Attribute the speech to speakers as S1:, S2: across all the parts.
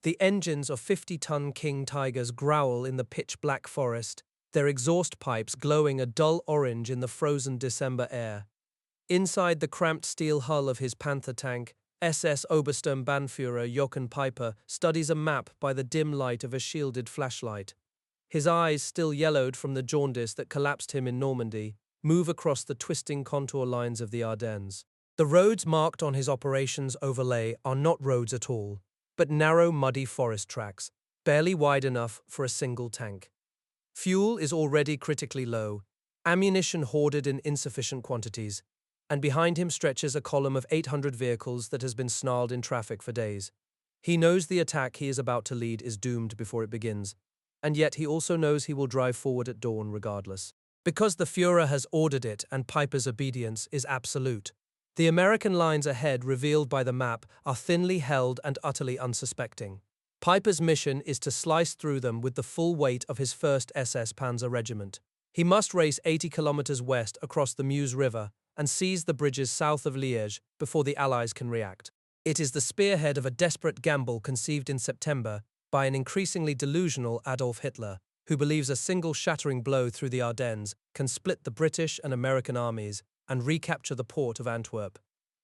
S1: The engines of 50-ton King Tigers growl in the pitch-black forest, their exhaust pipes glowing a dull orange in the frozen December air. Inside the cramped steel hull of his Panther tank, SS Obersturmbannführer Jochen Peiper studies a map by the dim light of a shielded flashlight. His eyes, still yellowed from the jaundice that collapsed him in Normandy, move across the twisting contour lines of the Ardennes. The roads marked on his operations overlay are not roads at all, but narrow, muddy forest tracks, barely wide enough for a single tank. Fuel is already critically low, ammunition hoarded in insufficient quantities, and behind him stretches a column of 800 vehicles that has been snarled in traffic for days. He knows the attack he is about to lead is doomed before it begins, and yet he also knows he will drive forward at dawn regardless. Because the Führer has ordered it and Piper's obedience is absolute. The American lines ahead, revealed by the map, are thinly held and utterly unsuspecting. Piper's mission is to slice through them with the full weight of his 1st SS Panzer Regiment. He must race 80 kilometers west across the Meuse River and seize the bridges south of Liège before the Allies can react. It is the spearhead of a desperate gamble conceived in September by an increasingly delusional Adolf Hitler, who believes a single shattering blow through the Ardennes can split the British and American armies and recapture the port of Antwerp.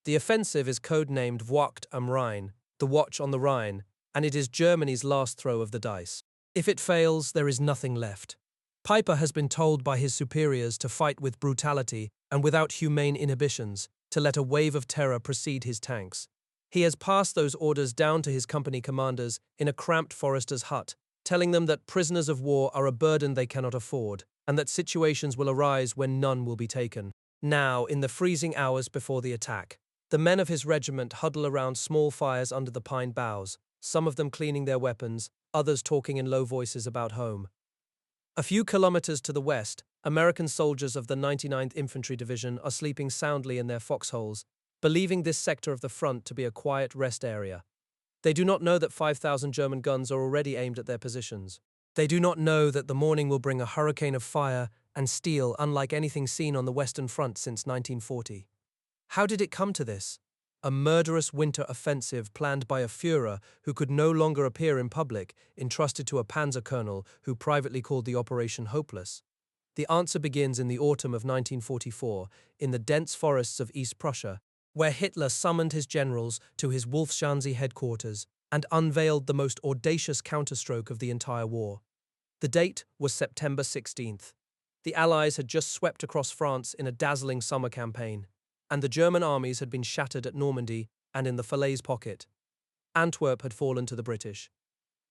S1: The offensive is codenamed Wacht am Rhein, the Watch on the Rhine, and it is Germany's last throw of the dice. If it fails, there is nothing left. Peiper has been told by his superiors to fight with brutality and without humane inhibitions, to let a wave of terror precede his tanks. He has passed those orders down to his company commanders in a cramped forester's hut, telling them that prisoners of war are a burden they cannot afford, and that situations will arise when none will be taken. Now, in the freezing hours before the attack, the men of his regiment huddle around small fires under the pine boughs, some of them cleaning their weapons, others talking in low voices about home. A few kilometers to the west, American soldiers of the 99th Infantry Division are sleeping soundly in their foxholes, believing this sector of the front to be a quiet rest area. They do not know that 5,000 German guns are already aimed at their positions. They do not know that the morning will bring a hurricane of fire and steel unlike anything seen on the Western Front since 1940. How did it come to this? A murderous winter offensive planned by a Führer who could no longer appear in public, entrusted to a panzer colonel who privately called the operation hopeless. The answer begins in the autumn of 1944, in the dense forests of East Prussia, where Hitler summoned his generals to his Wolfschanze headquarters and unveiled the most audacious counterstroke of the entire war. The date was September 16th. The Allies had just swept across France in a dazzling summer campaign, and the German armies had been shattered at Normandy and in the Falaise pocket. Antwerp had fallen to the British.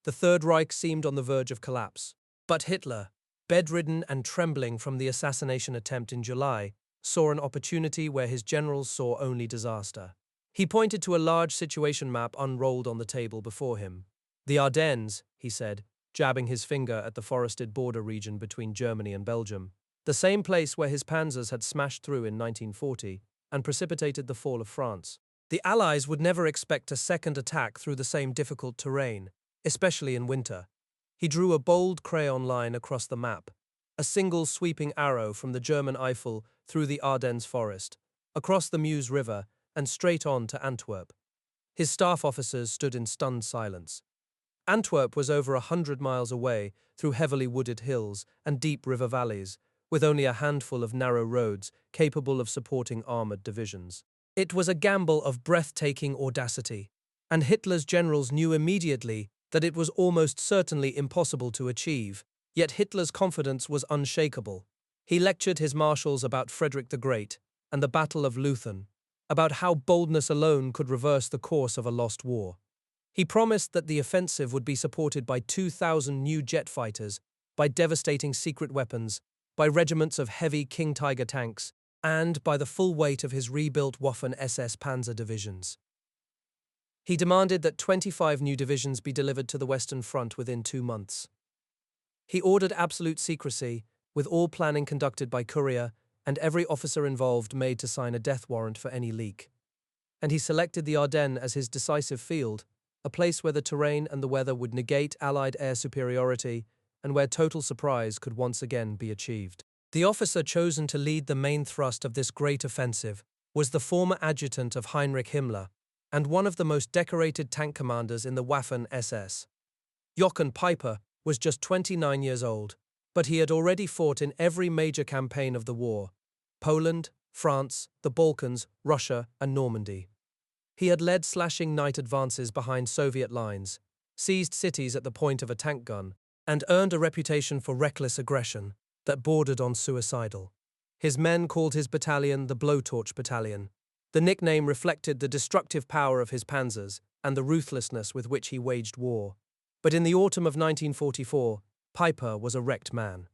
S1: The Third Reich seemed on the verge of collapse. But Hitler, bedridden and trembling from the assassination attempt in July, saw an opportunity where his generals saw only disaster. He pointed to a large situation map unrolled on the table before him. "The Ardennes," he said, jabbing his finger at the forested border region between Germany and Belgium, the same place where his panzers had smashed through in 1940 and precipitated the fall of France. The Allies would never expect a second attack through the same difficult terrain, especially in winter. He drew a bold crayon line across the map, a single sweeping arrow from the German Eifel through the Ardennes forest, across the Meuse River, and straight on to Antwerp. His staff officers stood in stunned silence. Antwerp was over 100 miles away, through heavily wooded hills and deep river valleys, with only a handful of narrow roads capable of supporting armored divisions. It was a gamble of breathtaking audacity, and Hitler's generals knew immediately that it was almost certainly impossible to achieve, yet Hitler's confidence was unshakable. He lectured his marshals about Frederick the Great and the Battle of Leuthen, about how boldness alone could reverse the course of a lost war. He promised that the offensive would be supported by 2,000 new jet fighters, by devastating secret weapons, by regiments of heavy King Tiger tanks, and by the full weight of his rebuilt Waffen SS Panzer divisions. He demanded that 25 new divisions be delivered to the Western Front within 2 months. He ordered absolute secrecy, with all planning conducted by courier, and every officer involved made to sign a death warrant for any leak. And he selected the Ardennes as his decisive field, a place where the terrain and the weather would negate Allied air superiority and where total surprise could once again be achieved. The officer chosen to lead the main thrust of this great offensive was the former adjutant of Heinrich Himmler and one of the most decorated tank commanders in the Waffen SS. Jochen Peiper was just 29 years old, but he had already fought in every major campaign of the war: Poland, France, the Balkans, Russia, and Normandy. He had led slashing night advances behind Soviet lines, seized cities at the point of a tank gun, and earned a reputation for reckless aggression that bordered on suicidal. His men called his battalion the Blowtorch Battalion. The nickname reflected the destructive power of his panzers and the ruthlessness with which he waged war. But in the autumn of 1944, Peiper was a wrecked man.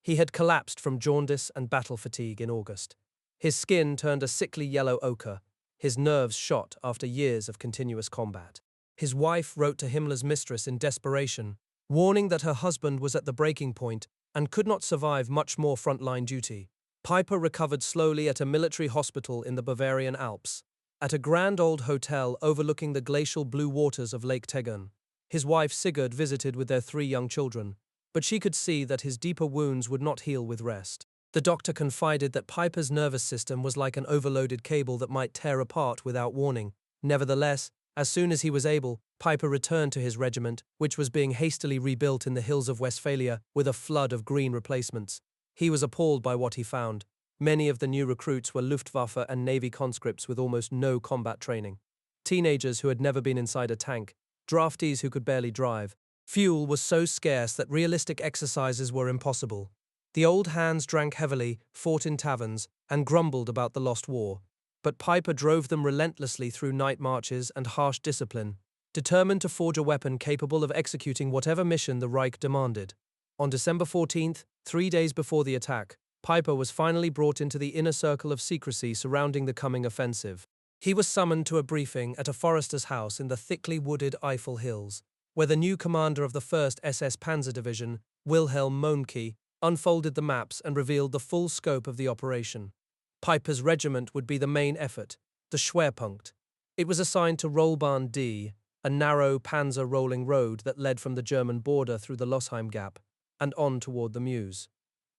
S1: He had collapsed from jaundice and battle fatigue in August. His skin turned a sickly yellow ochre, his nerves shot after years of continuous combat. His wife wrote to Himmler's mistress in desperation, warning that her husband was at the breaking point and could not survive much more frontline duty. Peiper recovered slowly at a military hospital in the Bavarian Alps, at a grand old hotel overlooking the glacial blue waters of Lake Tegern. His wife Sigurd visited with their 3 young children, but she could see that his deeper wounds would not heal with rest. The doctor confided that Peiper's nervous system was like an overloaded cable that might tear apart without warning. Nevertheless, as soon as he was able, Peiper returned to his regiment, which was being hastily rebuilt in the hills of Westphalia with a flood of green replacements. He was appalled by what he found. Many of the new recruits were Luftwaffe and Navy conscripts with almost no combat training. Teenagers who had never been inside a tank, draftees who could barely drive. Fuel was so scarce that realistic exercises were impossible. The old hands drank heavily, fought in taverns, and grumbled about the lost war. But Peiper drove them relentlessly through night marches and harsh discipline, determined to forge a weapon capable of executing whatever mission the Reich demanded. On December 14th, 3 days before the attack, Peiper was finally brought into the inner circle of secrecy surrounding the coming offensive. He was summoned to a briefing at a forester's house in the thickly wooded Eifel Hills, where the new commander of the 1st SS Panzer Division, Wilhelm Mohnke, unfolded the maps and revealed the full scope of the operation. Peiper's regiment would be the main effort, the Schwerpunkt. It was assigned to Rollbahn D, a narrow panzer rolling road that led from the German border through the Losheim Gap and on toward the Meuse.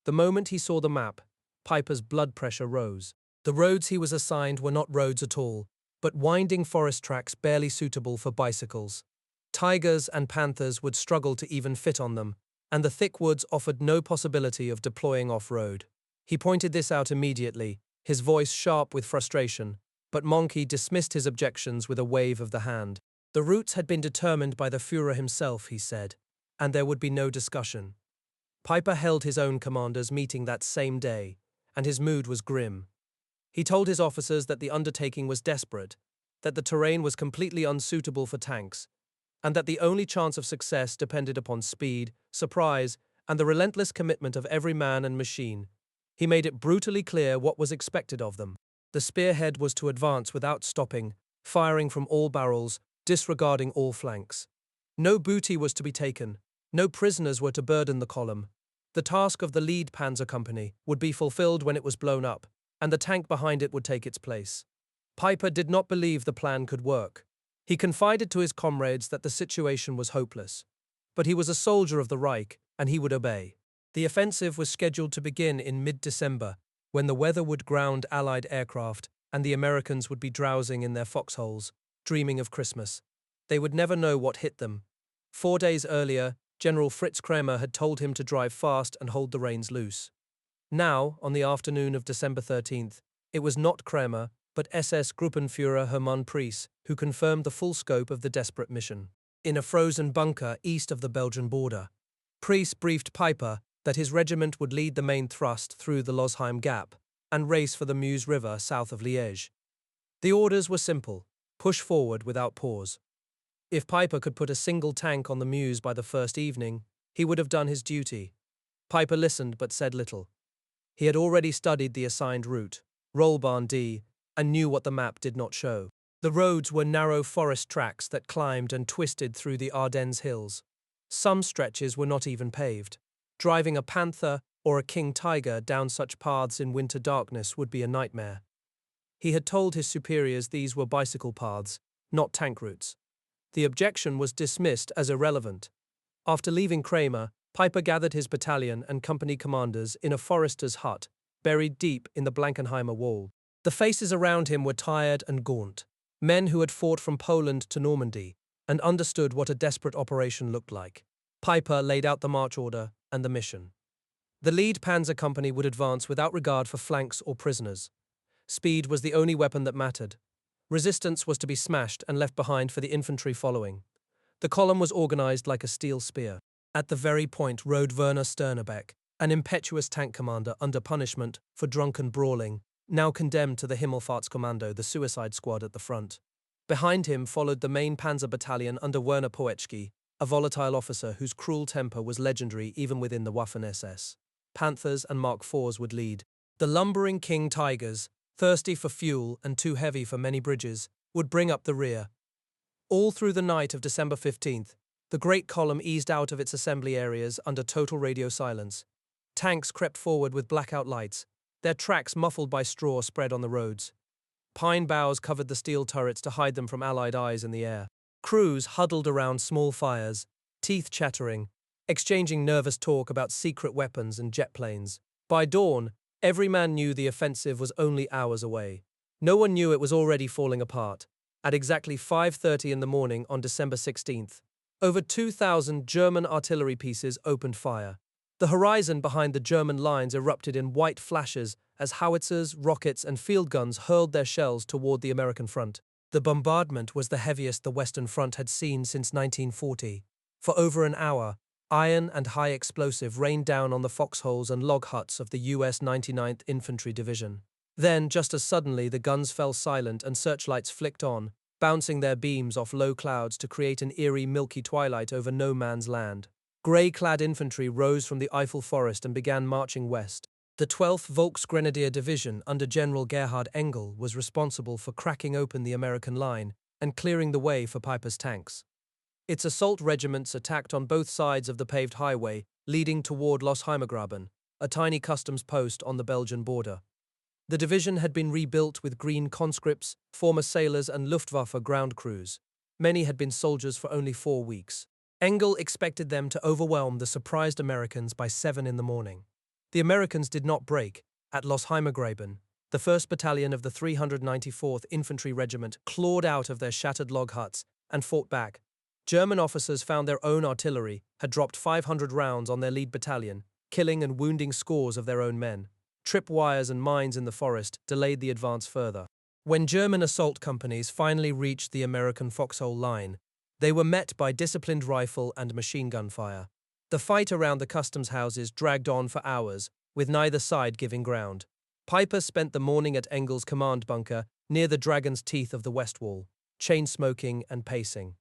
S1: The moment he saw the map, Peiper's blood pressure rose. The roads he was assigned were not roads at all, but winding forest tracks barely suitable for bicycles. Tigers and panthers would struggle to even fit on them, and the thick woods offered no possibility of deploying off-road. He pointed this out immediately, his voice sharp with frustration, but Mohnke dismissed his objections with a wave of the hand. The routes had been determined by the Führer himself, he said, and there would be no discussion. Peiper held his own commanders' meeting that same day, and his mood was grim. He told his officers that the undertaking was desperate, that the terrain was completely unsuitable for tanks, and that the only chance of success depended upon speed, surprise, and the relentless commitment of every man and machine. He made it brutally clear what was expected of them. The Spearhead was to advance without stopping, firing from all barrels, disregarding all flanks. No booty was to be taken, no prisoners were to burden the column. The task of the lead panzer company would be fulfilled when it was blown up, and the tank behind it would take its place. Peiper did not believe the plan could work. He confided to his comrades that the situation was hopeless. But he was a soldier of the Reich, and he would obey. The offensive was scheduled to begin in mid-December, when the weather would ground Allied aircraft and the Americans would be drowsing in their foxholes, dreaming of Christmas. They would never know what hit them. 4 days earlier, General Fritz Kramer had told him to drive fast and hold the reins loose. Now, on the afternoon of December 13th, it was not Kramer, but SS Gruppenführer Hermann Priess who confirmed the full scope of the desperate mission. In a frozen bunker east of the Belgian border, Priess briefed Peiper that his regiment would lead the main thrust through the Losheim Gap and race for the Meuse River south of Liège. The orders were simple: push forward without pause. If Peiper could put a single tank on the Meuse by the first evening, he would have done his duty. Peiper listened but said little. He had already studied the assigned route, Rollbahn D, and knew what the map did not show. The roads were narrow forest tracks that climbed and twisted through the Ardennes hills. Some stretches were not even paved. Driving a panther or a king tiger down such paths in winter darkness would be a nightmare. He had told his superiors these were bicycle paths, not tank routes. The objection was dismissed as irrelevant. After leaving Kramer, Peiper gathered his battalion and company commanders in a forester's hut, buried deep in the Blankenheimer wall. The faces around him were tired and gaunt. men who had fought from Poland to Normandy and understood what a desperate operation looked like. Piper laid out the march order and the mission. The lead panzer company would advance without regard for flanks or prisoners. Speed was the only weapon that mattered. Resistance was to be smashed and left behind for the infantry following. The column was organized like a steel spear. At the very point rode Werner Sternebeck, an impetuous tank commander under punishment for drunken brawling, now condemned to the Himmelfahrtskommando, the suicide squad at the front. Behind him followed the main Panzer Battalion under Werner Poetschke, a volatile officer whose cruel temper was legendary even within the Waffen-SS. Panthers and Mark IVs would lead. The lumbering King Tigers, thirsty for fuel and too heavy for many bridges, would bring up the rear. All through the night of December 15th, the great column eased out of its assembly areas under total radio silence. Tanks crept forward with blackout lights, their tracks muffled by straw spread on the roads. Pine boughs covered the steel turrets to hide them from Allied eyes in the air. Crews huddled around small fires, teeth chattering, exchanging nervous talk about secret weapons and jet planes. By dawn, every man knew the offensive was only hours away. No one knew it was already falling apart. At exactly 5:30 in the morning on December 16th, over 2,000 German artillery pieces opened fire. The horizon behind the German lines erupted in white flashes as howitzers, rockets, and field guns hurled their shells toward the American front. The bombardment was the heaviest the Western Front had seen since 1940. For over an hour, iron and high explosive rained down on the foxholes and log huts of the U.S. 99th Infantry Division. Then, just as suddenly, the guns fell silent and searchlights flicked on, bouncing their beams off low clouds to create an eerie milky twilight over no man's land. Grey-clad infantry rose from the Eifel forest and began marching west. The 12th Volksgrenadier Division under General Gerhard Engel was responsible for cracking open the American line and clearing the way for Piper's tanks. Its assault regiments attacked on both sides of the paved highway leading toward Lossheimergraben, a tiny customs post on the Belgian border. The division had been rebuilt with green conscripts, former sailors, and Luftwaffe ground crews. Many had been soldiers for only 4 weeks. Engel expected them to overwhelm the surprised Americans by 7 in the morning. The Americans did not break. At Lossheimergraben, the 1st Battalion of the 394th Infantry Regiment clawed out of their shattered log huts and fought back. German officers found their own artillery had dropped 500 rounds on their lead battalion, killing and wounding scores of their own men. Tripwires and mines in the forest delayed the advance further. When German assault companies finally reached the American foxhole line, they were met by disciplined rifle and machine gun fire. The fight around the customs houses dragged on for hours, with neither side giving ground. Piper spent the morning at Engel's command bunker near the Dragon's Teeth of the West Wall, chain-smoking and pacing.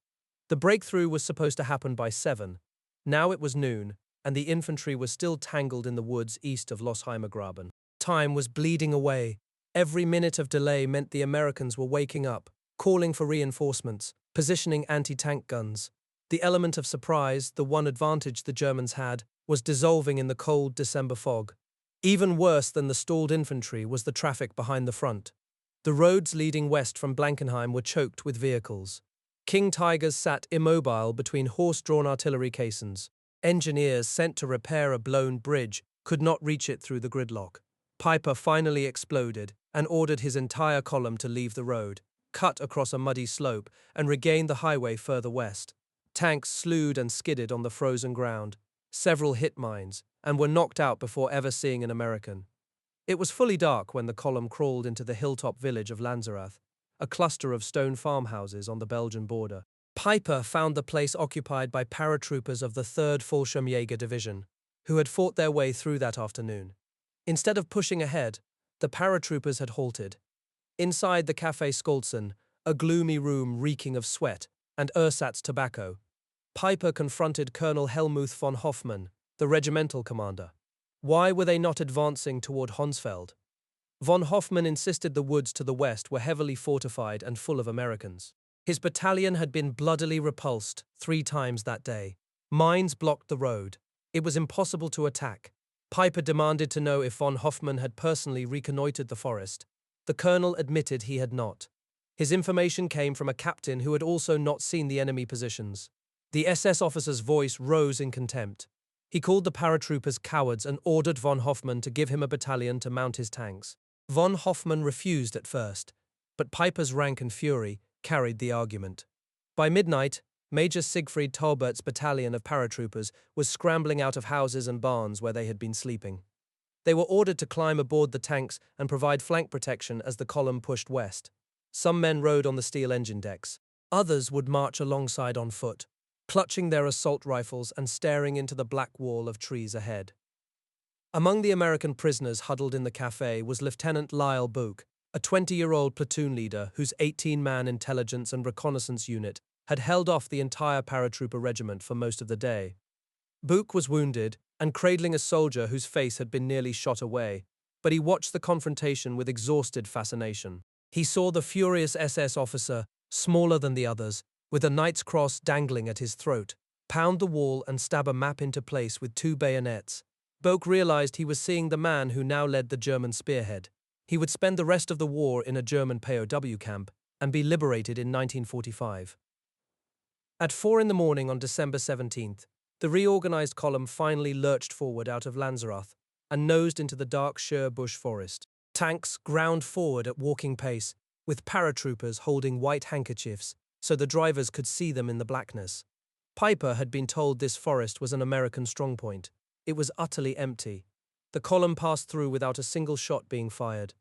S1: The breakthrough was supposed to happen by 7. Now it was noon, and the infantry was still tangled in the woods east of Lossheimergraben. Time was bleeding away. Every minute of delay meant the Americans were waking up, calling for reinforcements, positioning anti-tank guns. The element of surprise, the one advantage the Germans had, was dissolving in the cold December fog. Even worse than the stalled infantry was the traffic behind the front. The roads leading west from Blankenheim were choked with vehicles. King Tigers sat immobile between horse-drawn artillery caissons. Engineers sent to repair a blown bridge could not reach it through the gridlock. Piper finally exploded and ordered his entire column to leave the road, cut across a muddy slope, and regain the highway further west. Tanks slewed and skidded on the frozen ground. Several hit mines, and were knocked out before ever seeing an American. It was fully dark when the column crawled into the hilltop village of Lanzerath, a cluster of stone farmhouses on the Belgian border. Piper found the place occupied by paratroopers of the 3rd Fallschirmjäger Division, who had fought their way through that afternoon. Instead of pushing ahead, the paratroopers had halted. Inside the Café Skolzen, a gloomy room reeking of sweat and ersatz tobacco, Piper confronted Colonel Helmuth von Hoffmann, the regimental commander. Why were they not advancing toward Honsfeld? Von Hoffmann insisted the woods to the west were heavily fortified and full of Americans. His battalion had been bloodily repulsed 3 times that day. Mines blocked the road. It was impossible to attack. Piper demanded to know if von Hoffmann had personally reconnoitered the forest. The colonel admitted he had not. His information came from a captain who had also not seen the enemy positions. The SS officer's voice rose in contempt. He called the paratroopers cowards and ordered von Hoffmann to give him a battalion to mount his tanks. Von Hoffmann refused at first, but Piper's rank and fury, carried the argument. By midnight, Major Siegfried Tolbert's battalion of paratroopers was scrambling out of houses and barns where they had been sleeping. They were ordered to climb aboard the tanks and provide flank protection as the column pushed west. Some men rode on the steel engine decks. Others would march alongside on foot, clutching their assault rifles and staring into the black wall of trees ahead. Among the American prisoners huddled in the cafe was Lieutenant Lyle Bouck, a 20-year-old platoon leader whose 18-man intelligence and reconnaissance unit had held off the entire paratrooper regiment for most of the day. Bouck was wounded and cradling a soldier whose face had been nearly shot away, but he watched the confrontation with exhausted fascination. He saw the furious SS officer, smaller than the others, with a knight's cross dangling at his throat, pound the wall and stab a map into place with 2 bayonets. Bouck realized he was seeing the man who now led the German Spearhead. He would spend the rest of the war in a German POW camp and be liberated in 1945. At 4 in the morning on December 17th, the reorganized column finally lurched forward out of Lanzerath and nosed into the dark Schur bush forest. Tanks ground forward at walking pace, with paratroopers holding white handkerchiefs so the drivers could see them in the blackness. Piper had been told this forest was an American strongpoint. It was utterly empty. The column passed through without a single shot being fired.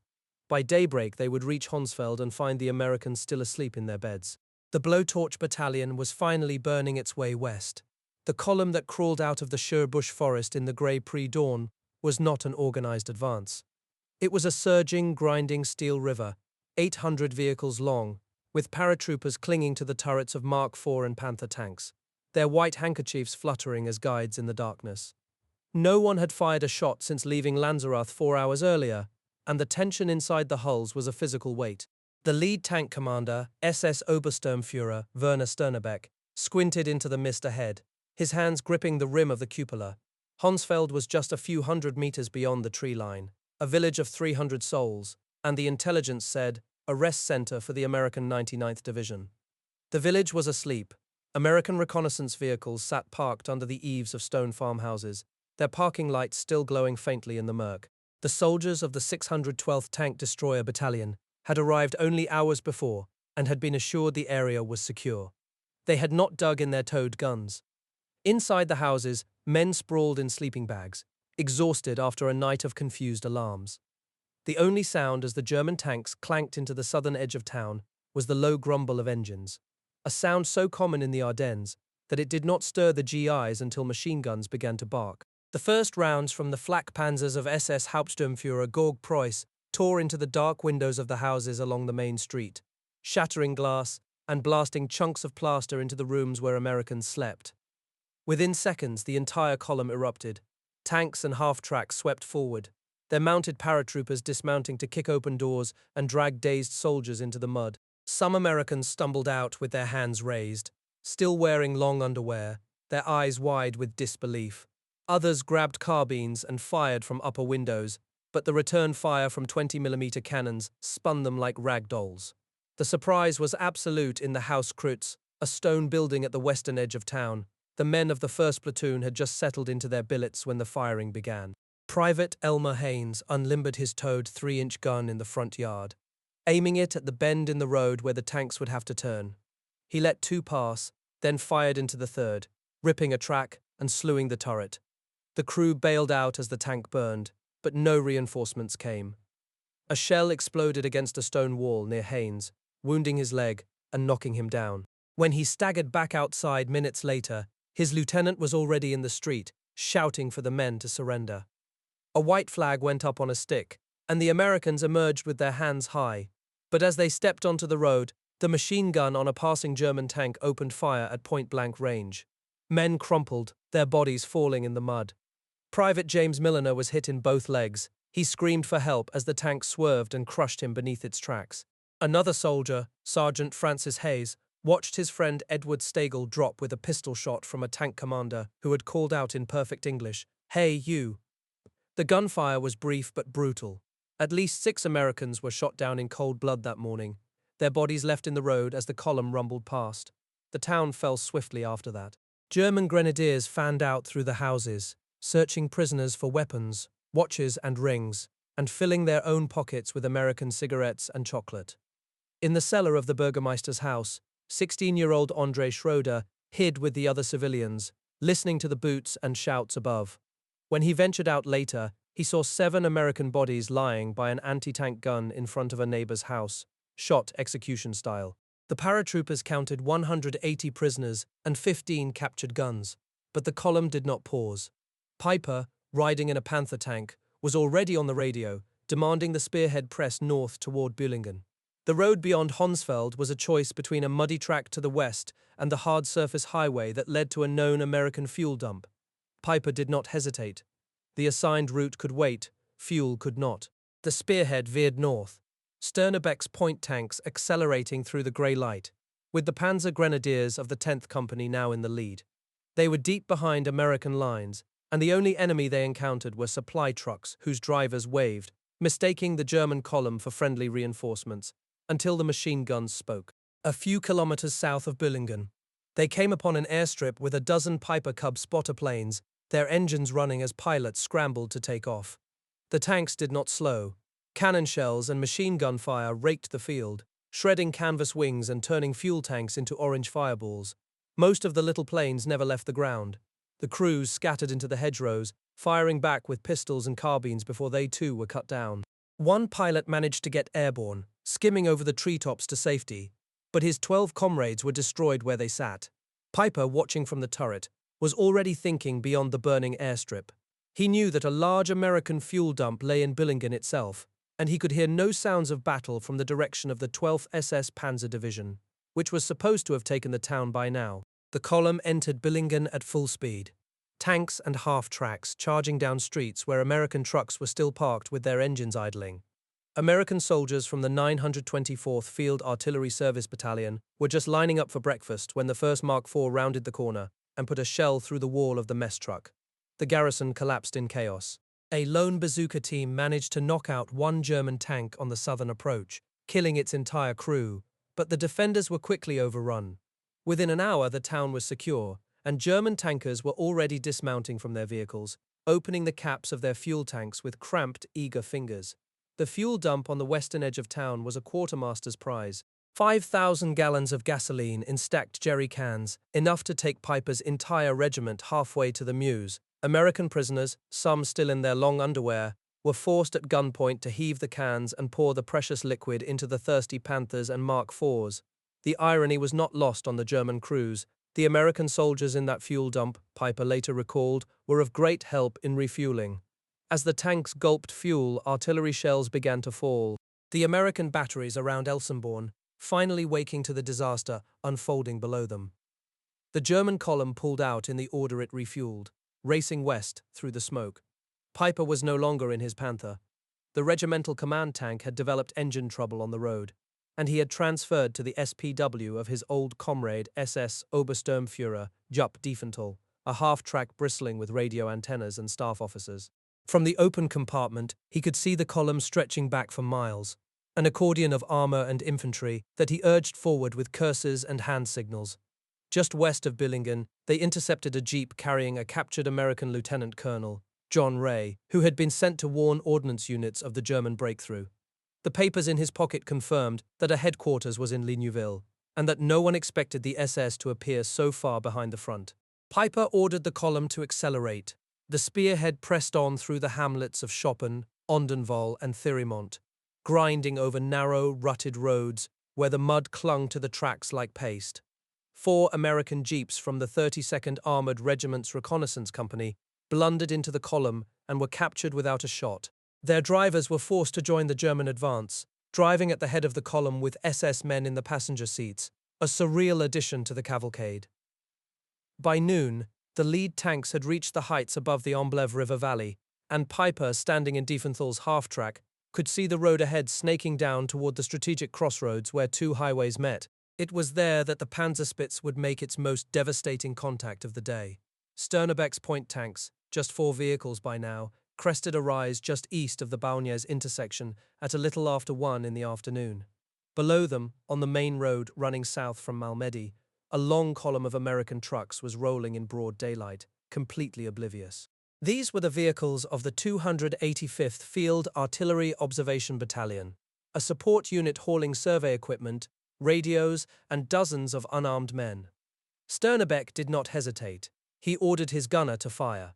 S1: By daybreak, they would reach Honsfeld and find the Americans still asleep in their beds. The Blowtorch Battalion was finally burning its way west. The column that crawled out of the Schur bush forest in the grey pre-dawn was not an organized advance. It was a surging, grinding steel river, 800 vehicles long, with paratroopers clinging to the turrets of Mark IV and Panther tanks, their white handkerchiefs fluttering as guides in the darkness. No one had fired a shot since leaving Lanzerath 4 hours earlier, and the tension inside the hulls was a physical weight. The lead tank commander, SS Obersturmführer Werner Sternebeck, squinted into the mist ahead, his hands gripping the rim of the cupola. Honsfeld was just a few hundred meters beyond the tree line, a village of 300 souls, and the intelligence said, a rest center for the American 99th Division. The village was asleep. American reconnaissance vehicles sat parked under the eaves of stone farmhouses, their parking lights still glowing faintly in the murk. The soldiers of the 612th Tank Destroyer Battalion had arrived only hours before and had been assured the area was secure. They had not dug in their towed guns. Inside the houses, men sprawled in sleeping bags, exhausted after a night of confused alarms. The only sound as the German tanks clanked into the southern edge of town was the low grumble of engines, a sound so common in the Ardennes that it did not stir the GIs until machine guns began to bark. The first rounds from the flak panzers of SS Hauptsturmführer Georg Preuss tore into the dark windows of the houses along the main street, shattering glass and blasting chunks of plaster into the rooms where Americans slept. Within seconds, the entire column erupted. Tanks and half-tracks swept forward, their mounted paratroopers dismounting to kick open doors and drag dazed soldiers into the mud. Some Americans stumbled out with their hands raised, still wearing long underwear, their eyes wide with disbelief. Others grabbed carbines and fired from upper windows, but the return fire from 20mm cannons spun them like rag dolls. The surprise was absolute in the Haus Kreuz, a stone building at the western edge of town. The men of the 1st Platoon had just settled into their billets when the firing began. Private Elmer Haynes unlimbered his towed 3-inch gun in the front yard, aiming it at the bend in the road where the tanks would have to turn. He let 2 pass, then fired into the 3rd, ripping a track and slewing the turret. The crew bailed out as the tank burned, but no reinforcements came. A shell exploded against a stone wall near Haynes, wounding his leg and knocking him down. When he staggered back outside minutes later, his lieutenant was already in the street, shouting for the men to surrender. A white flag went up on a stick, and the Americans emerged with their hands high. But as they stepped onto the road, the machine gun on a passing German tank opened fire at point-blank range. Men crumpled, their bodies falling in the mud. Private James Milliner was hit in both legs. He screamed for help as the tank swerved and crushed him beneath its tracks. Another soldier, Sergeant Francis Hayes, watched his friend Edward Stagel drop with a pistol shot from a tank commander who had called out in perfect English, "Hey, you." The gunfire was brief but brutal. At least 6 Americans were shot down in cold blood that morning, their bodies left in the road as the column rumbled past. The town fell swiftly after that. German grenadiers fanned out through the houses, searching prisoners for weapons, watches and rings, and filling their own pockets with American cigarettes and chocolate. In the cellar of the Burgermeister's house, 16-year-old André Schroeder hid with the other civilians, listening to the boots and shouts above. When he ventured out later, he saw 7 American bodies lying by an anti-tank gun in front of a neighbor's house, shot execution style. The paratroopers counted 180 prisoners and 15 captured guns, but the column did not pause. Piper, riding in a Panther tank, was already on the radio, demanding the Spearhead press north toward Bühlingen. The road beyond Honsfeld was a choice between a muddy track to the west and the hard surface highway that led to a known American fuel dump. Piper did not hesitate. The assigned route could wait, fuel could not. The Spearhead veered north, Sternebeck's point tanks accelerating through the grey light, with the Panzer Grenadiers of the 10th Company now in the lead. They were deep behind American lines, and the only enemy they encountered were supply trucks whose drivers waved, mistaking the German column for friendly reinforcements, until the machine guns spoke. A few kilometers south of Bühlingen, they came upon an airstrip with a dozen Piper Cub spotter planes, their engines running as pilots scrambled to take off. The tanks did not slow. Cannon shells and machine gun fire raked the field, shredding canvas wings and turning fuel tanks into orange fireballs. Most of the little planes never left the ground. The crews scattered into the hedgerows, firing back with pistols and carbines before they too were cut down. One pilot managed to get airborne, skimming over the treetops to safety, but his 12 comrades were destroyed where they sat. Piper, watching from the turret, was already thinking beyond the burning airstrip. He knew that a large American fuel dump lay in Bühlingen itself, and he could hear no sounds of battle from the direction of the 12th SS Panzer Division, which was supposed to have taken the town by now. The column entered Bühlingen at full speed. Tanks and half-tracks charging down streets where American trucks were still parked with their engines idling. American soldiers from the 924th Field Artillery Service Battalion were just lining up for breakfast when the first Mark IV rounded the corner and put a shell through the wall of the mess truck. The garrison collapsed in chaos. A lone bazooka team managed to knock out one German tank on the southern approach, killing its entire crew, but the defenders were quickly overrun. Within an hour, the town was secure, and German tankers were already dismounting from their vehicles, opening the caps of their fuel tanks with cramped, eager fingers. The fuel dump on the western edge of town was a quartermaster's prize. 5,000 gallons of gasoline in stacked jerry cans, enough to take Piper's entire regiment halfway to the Meuse. American prisoners, some still in their long underwear, were forced at gunpoint to heave the cans and pour the precious liquid into the thirsty Panthers and Mark IVs. The irony was not lost on the German crews. The American soldiers in that fuel dump, Piper later recalled, were of great help in refueling. As the tanks gulped fuel, artillery shells began to fall. The American batteries around Elsenborn, finally waking to the disaster unfolding below them. The German column pulled out in the order it refueled, racing west through the smoke. Piper was no longer in his Panther. The regimental command tank had developed engine trouble on the road, and he had transferred to the SPW of his old comrade SS Obersturmführer Jupp Diefenthal, a half-track bristling with radio antennas and staff officers. From the open compartment, he could see the column stretching back for miles, an accordion of armor and infantry that he urged forward with curses and hand signals. Just west of Bühlingen, they intercepted a jeep carrying a captured American lieutenant colonel, John Ray, who had been sent to warn ordnance units of the German breakthrough. The papers in his pocket confirmed that a headquarters was in Ligneville, and that no one expected the SS to appear so far behind the front. Piper ordered the column to accelerate. The Spearhead pressed on through the hamlets of Schoppen, Ondenwall, and Thirimont, grinding over narrow, rutted roads where the mud clung to the tracks like paste. 4 American jeeps from the 32nd Armored Regiment's Reconnaissance Company blundered into the column and were captured without a shot. Their drivers were forced to join the German advance, driving at the head of the column with SS men in the passenger seats, a surreal addition to the cavalcade. By noon, the lead tanks had reached the heights above the Omblev River Valley, and Piper, standing in Diefenthal's half-track, could see the road ahead snaking down toward the strategic crossroads where 2 highways met. It was there that the Panzerspitze would make its most devastating contact of the day. Sternebeck's point tanks, just 4 vehicles by now, crested a rise just east of the Baugnies intersection at a little after 1 in the afternoon. Below them, on the main road running south from Malmedy, a long column of American trucks was rolling in broad daylight, completely oblivious. These were the vehicles of the 285th Field Artillery Observation Battalion. a support unit hauling survey equipment, radios, and dozens of unarmed men. Sternebeck did not hesitate. He ordered his gunner to fire.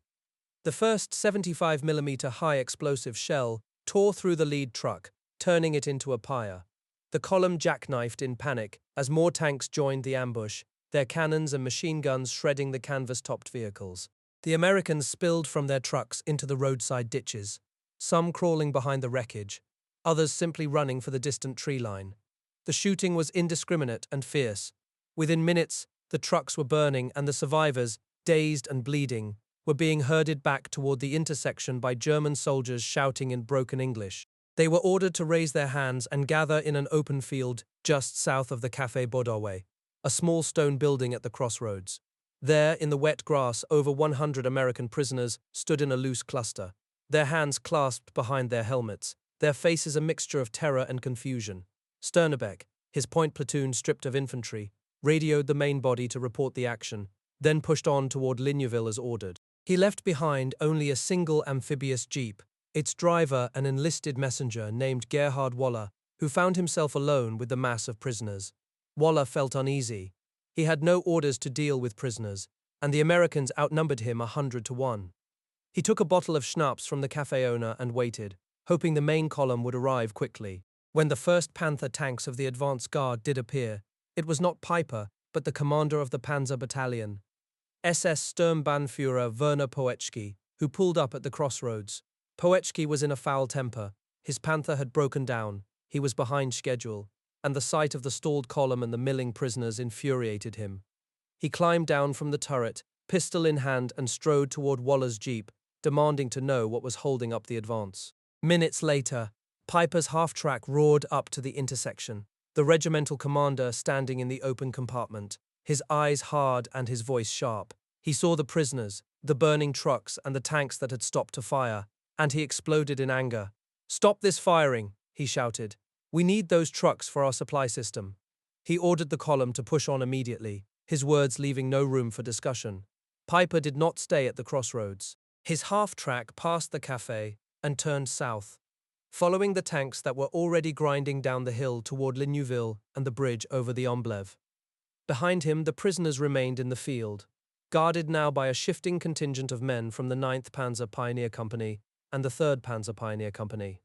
S1: The first 75mm high explosive shell tore through the lead truck, turning it into a pyre. The column jackknifed in panic as more tanks joined the ambush, their cannons and machine guns shredding the canvas-topped vehicles. The Americans spilled from their trucks into the roadside ditches, some crawling behind the wreckage, others simply running for the distant tree line. The shooting was indiscriminate and fierce. Within minutes, the trucks were burning and the survivors, dazed and bleeding, were being herded back toward the intersection by German soldiers shouting in broken English. They were ordered to raise their hands and gather in an open field just south of the Café Bordeaux, a small stone building at the crossroads. There, in the wet grass, over 100 American prisoners stood in a loose cluster, their hands clasped behind their helmets, their faces a mixture of terror and confusion. Sternebeck, his point platoon stripped of infantry, radioed the main body to report the action, then pushed on toward Ligneville as ordered. He left behind only a single amphibious jeep, its driver an enlisted messenger named Gerhard Waller, who found himself alone with the mass of prisoners. Waller felt uneasy. He had no orders to deal with prisoners, and the Americans outnumbered him 100-1. He took a bottle of schnapps from the cafe owner and waited, hoping the main column would arrive quickly. When the first Panther tanks of the advance guard did appear, it was not Piper, but the commander of the Panzer Battalion, SS Sturmbannführer Werner Poetschke, who pulled up at the crossroads. Poetschke was in a foul temper. His Panther had broken down, he was behind schedule, and the sight of the stalled column and the milling prisoners infuriated him. He climbed down from the turret, pistol in hand, and strode toward Waller's jeep, demanding to know what was holding up the advance. Minutes later, Piper's half-track roared up to the intersection, the regimental commander standing in the open compartment, his eyes hard and his voice sharp. He saw the prisoners, the burning trucks, and the tanks that had stopped to fire, and he exploded in anger. "Stop this firing," he shouted. "We need those trucks for our supply system." He ordered the column to push on immediately, his words leaving no room for discussion. Piper did not stay at the crossroads. His half-track passed the café and turned south, following the tanks that were already grinding down the hill toward Ligneville and the bridge over the Omblève. Behind him, the prisoners remained in the field, guarded now by a shifting contingent of men from the 9th Panzer Pioneer Company and the 3rd Panzer Pioneer Company.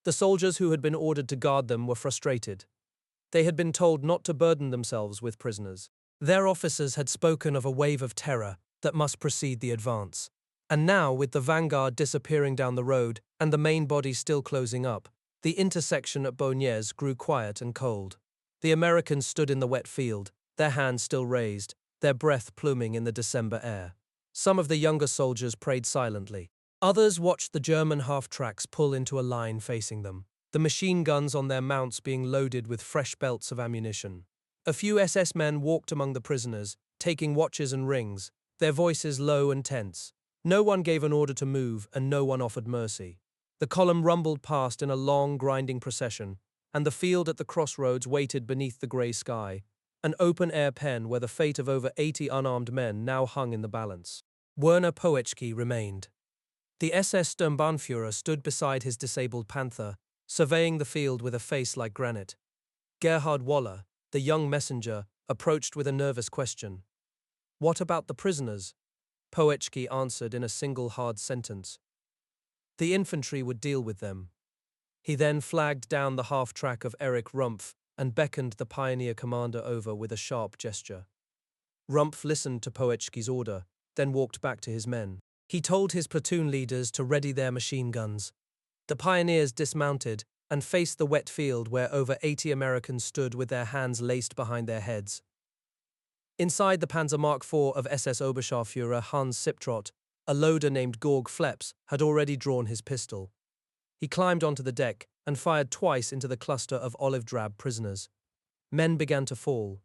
S1: The soldiers who had been ordered to guard them were frustrated. They had been told not to burden themselves with prisoners. Their officers had spoken of a wave of terror that must precede the advance. And now, with the vanguard disappearing down the road and the main body still closing up, the intersection at Baugnies grew quiet and cold. The Americans stood in the wet field, their hands still raised, their breath pluming in the December air. Some of the younger soldiers prayed silently. Others watched the German half-tracks pull into a line facing them, the machine guns on their mounts being loaded with fresh belts of ammunition. A few SS men walked among the prisoners, taking watches and rings, their voices low and tense. No one gave an order to move, and no one offered mercy. The column rumbled past in a long, grinding procession, and the field at the crossroads waited beneath the grey sky, an open-air pen where the fate of over 80 unarmed men now hung in the balance. Werner Poetschke remained. The SS Sturmbannführer stood beside his disabled Panther, surveying the field with a face like granite. Gerhard Waller, the young messenger, approached with a nervous question. "What about the prisoners?" Poetschke answered in a single hard sentence. "The infantry would deal with them." He then flagged down the half-track of Erich Rumpf and beckoned the pioneer commander over with a sharp gesture. Rumpf listened to Poetschke's order, then walked back to his men. He told his platoon leaders to ready their machine guns. The pioneers dismounted and faced the wet field where over 80 Americans stood with their hands laced behind their heads. Inside the Panzer Mark IV of SS Oberscharführer Hans Siptrott, a loader named Georg Fleps had already drawn his pistol. He climbed onto the deck and fired twice into the cluster of olive-drab prisoners. Men began to fall.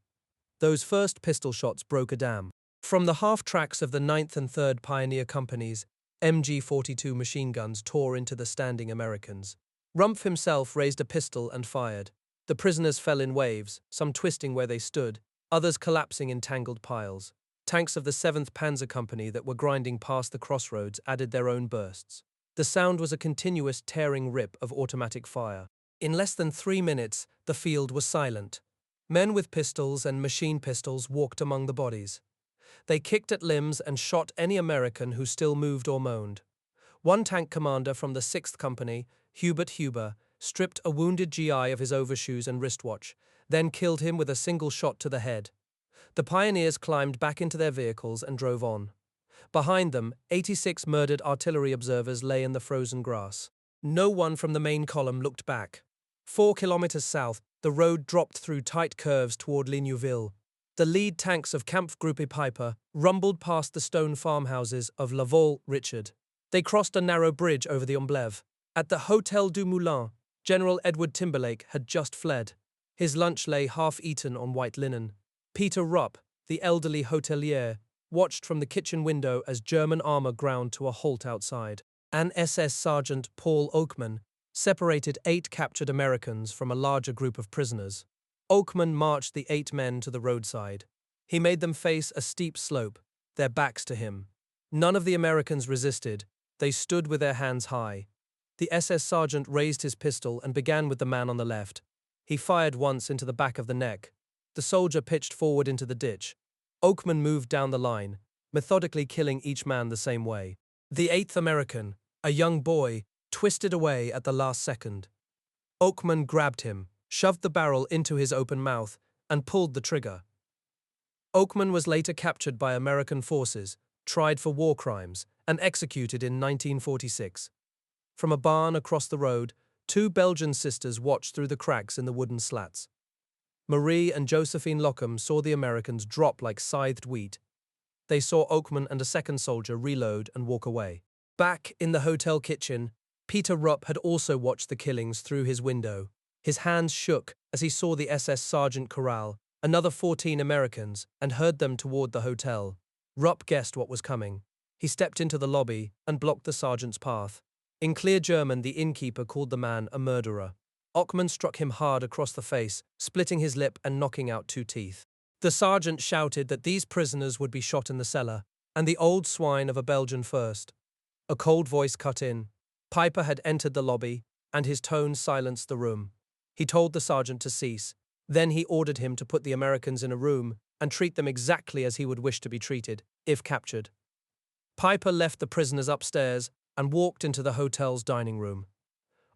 S1: Those first pistol shots broke a dam. From the half-tracks of the 9th and 3rd Pioneer Companies, MG-42 machine guns tore into the standing Americans. Rumpf himself raised a pistol and fired. The prisoners fell in waves, some twisting where they stood, others collapsing in tangled piles. Tanks of the 7th Panzer Company that were grinding past the crossroads added their own bursts. The sound was a continuous tearing rip of automatic fire. In less than 3 minutes, the field was silent. Men with pistols and machine pistols walked among the bodies. They kicked at limbs and shot any American who still moved or moaned. One tank commander from the 6th Company, Hubert Huber, stripped a wounded GI of his overshoes and wristwatch, then killed him with a single shot to the head. The pioneers climbed back into their vehicles and drove on. Behind them, 86 murdered artillery observers lay in the frozen grass. No one from the main column looked back. 4 kilometers south, the road dropped through tight curves toward Ligneuville. The lead tanks of Kampfgruppe Piper rumbled past the stone farmhouses of Laval Richard. They crossed a narrow bridge over the Omblève. At the Hôtel du Moulin, General Edward Timberlake had just fled. His lunch lay half-eaten on white linen. Peter Rupp, the elderly hotelier, watched from the kitchen window as German armor ground to a halt outside. An SS Sergeant Paul Oakman separated 8 captured Americans from a larger group of prisoners. Oakman marched the 8 men to the roadside. He made them face a steep slope, their backs to him. None of the Americans resisted. They stood with their hands high. The SS sergeant raised his pistol and began with the man on the left. He fired once into the back of the neck. The soldier pitched forward into the ditch. Oakman moved down the line, methodically killing each man the same way. The 8th American, a young boy, twisted away at the last second. Oakman grabbed him, shoved the barrel into his open mouth, and pulled the trigger. Oakman was later captured by American forces, tried for war crimes, and executed in 1946. From a barn across the road, 2 Belgian sisters watched through the cracks in the wooden slats. Marie and Josephine Lockham saw the Americans drop like scythed wheat. They saw Oakman and a second soldier reload and walk away. Back in the hotel kitchen, Peter Rupp had also watched the killings through his window. His hands shook as he saw the SS Sergeant corral another 14 Americans and heard them toward the hotel. Rupp guessed what was coming. He stepped into the lobby and blocked the sergeant's path. In clear German, the innkeeper called the man a murderer. Oakman struck him hard across the face, splitting his lip and knocking out 2 teeth. The sergeant shouted that these prisoners would be shot in the cellar, and the old swine of a Belgian first. A cold voice cut in. Piper had entered the lobby, and his tone silenced the room. He told the sergeant to cease. Then he ordered him to put the Americans in a room and treat them exactly as he would wish to be treated, if captured. Piper left the prisoners upstairs and walked into the hotel's dining room.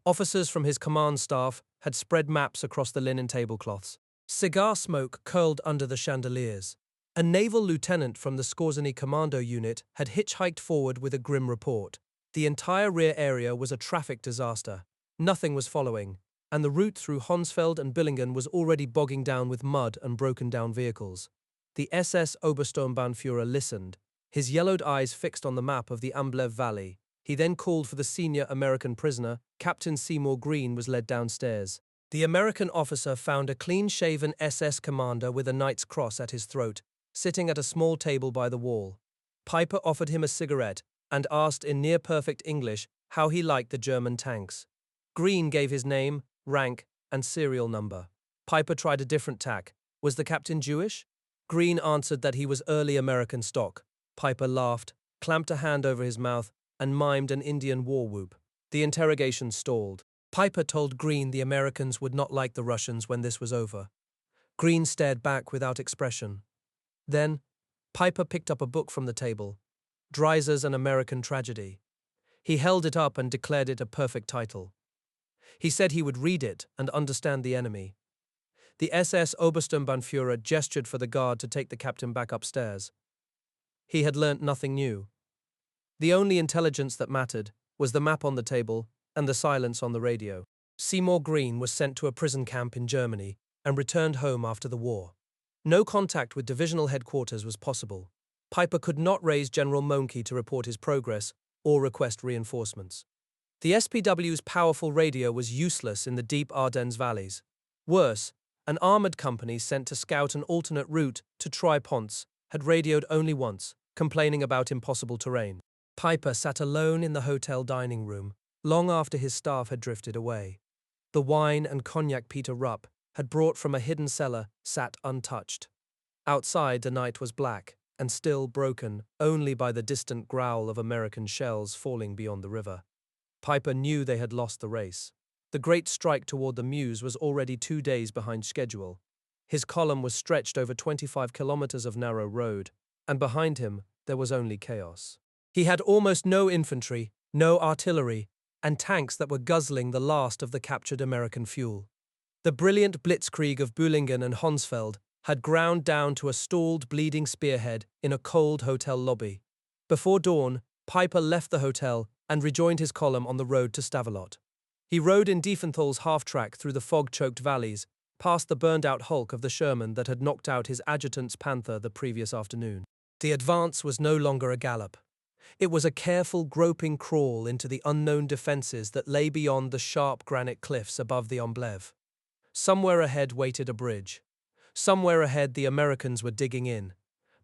S1: Officers from his command staff had spread maps across the linen tablecloths. Cigar smoke curled under the chandeliers. A naval lieutenant from the Skorzeny Commando unit had hitchhiked forward with a grim report. The entire rear area was a traffic disaster. Nothing was following, and the route through Honsfeld and Billingen was already bogging down with mud and broken-down vehicles. The SS Obersturmbannführer listened, his yellowed eyes fixed on the map of the Amblève Valley. He then called for the senior American prisoner. Captain Seymour Green was led downstairs. The American officer found a clean-shaven SS commander with a knight's cross at his throat, sitting at a small table by the wall. Piper offered him a cigarette and asked in near-perfect English how he liked the German tanks. Green gave his name, rank, and serial number. Piper tried a different tack. Was the captain Jewish? Green answered that he was early American stock. Piper laughed, clamped a hand over his mouth, and mimed an Indian war whoop. The interrogation stalled. Piper told Green the Americans would not like the Russians when this was over. Green stared back without expression. Then, Piper picked up a book from the table, Dreiser's An American Tragedy. He held it up and declared it a perfect title. He said he would read it and understand the enemy. The SS Obersturmbannführer gestured for the guard to take the captain back upstairs. He had learnt nothing new. The only intelligence that mattered was the map on the table and the silence on the radio. Seymour Green was sent to a prison camp in Germany and returned home after the war. No contact with divisional headquarters was possible. Piper could not raise General Mohnke to report his progress or request reinforcements. The SPW's powerful radio was useless in the deep Ardennes valleys. Worse, an armored company sent to scout an alternate route to Troi-Ponce had radioed only once, complaining about impossible terrain. Piper sat alone in the hotel dining room, long after his staff had drifted away. The wine and cognac Peter Rupp had brought from a hidden cellar sat untouched. Outside, the night was black and still, broken only by the distant growl of American shells falling beyond the river. Piper knew they had lost the race. The great strike toward the Meuse was already 2 days behind schedule. His column was stretched over 25 kilometers of narrow road, and behind him there was only chaos. He had almost no infantry, no artillery, and tanks that were guzzling the last of the captured American fuel. The brilliant blitzkrieg of Bühlingen and Honsfeld had ground down to a stalled, bleeding spearhead in a cold hotel lobby. Before dawn, Piper left the hotel and rejoined his column on the road to Stavelot. He rode in Diefenthal's half-track through the fog-choked valleys, past the burned-out hulk of the Sherman that had knocked out his adjutant's Panther the previous afternoon. The advance was no longer a gallop. It was a careful, groping crawl into the unknown defenses that lay beyond the sharp granite cliffs above the Amblève. Somewhere ahead waited a bridge. Somewhere ahead the Americans were digging in.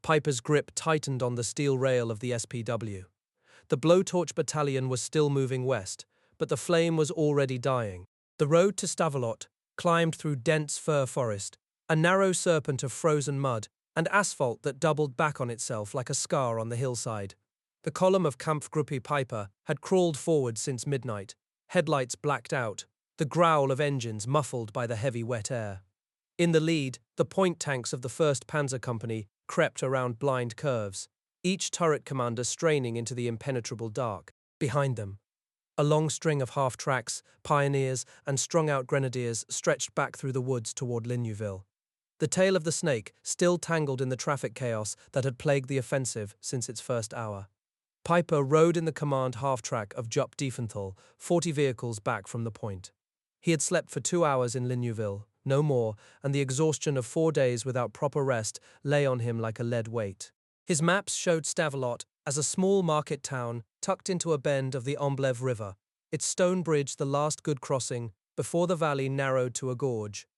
S1: Piper's grip tightened on the steel rail of the SPW. The Blowtorch Battalion was still moving west, but the flame was already dying. The road to Stavelot climbed through dense fir forest, a narrow serpent of frozen mud and asphalt that doubled back on itself like a scar on the hillside. The column of Kampfgruppe Piper had crawled forward since midnight, headlights blacked out, the growl of engines muffled by the heavy wet air. In the lead, the point tanks of the 1st Panzer Company crept around blind curves, each turret commander straining into the impenetrable dark. Behind them, a long string of half-tracks, pioneers, and strung-out grenadiers stretched back through the woods toward Ligneuville. The tail of the snake still tangled in the traffic chaos that had plagued the offensive since its first hour. Piper rode in the command half-track of Jupp Diefenthal, 40 vehicles back from the point. He had slept for 2 hours in Ligneuville, no more, and the exhaustion of 4 days without proper rest lay on him like a lead weight. His maps showed Stavelot as a small market town tucked into a bend of the Amblève River, its stone bridge the last good crossing before the valley narrowed to a gorge.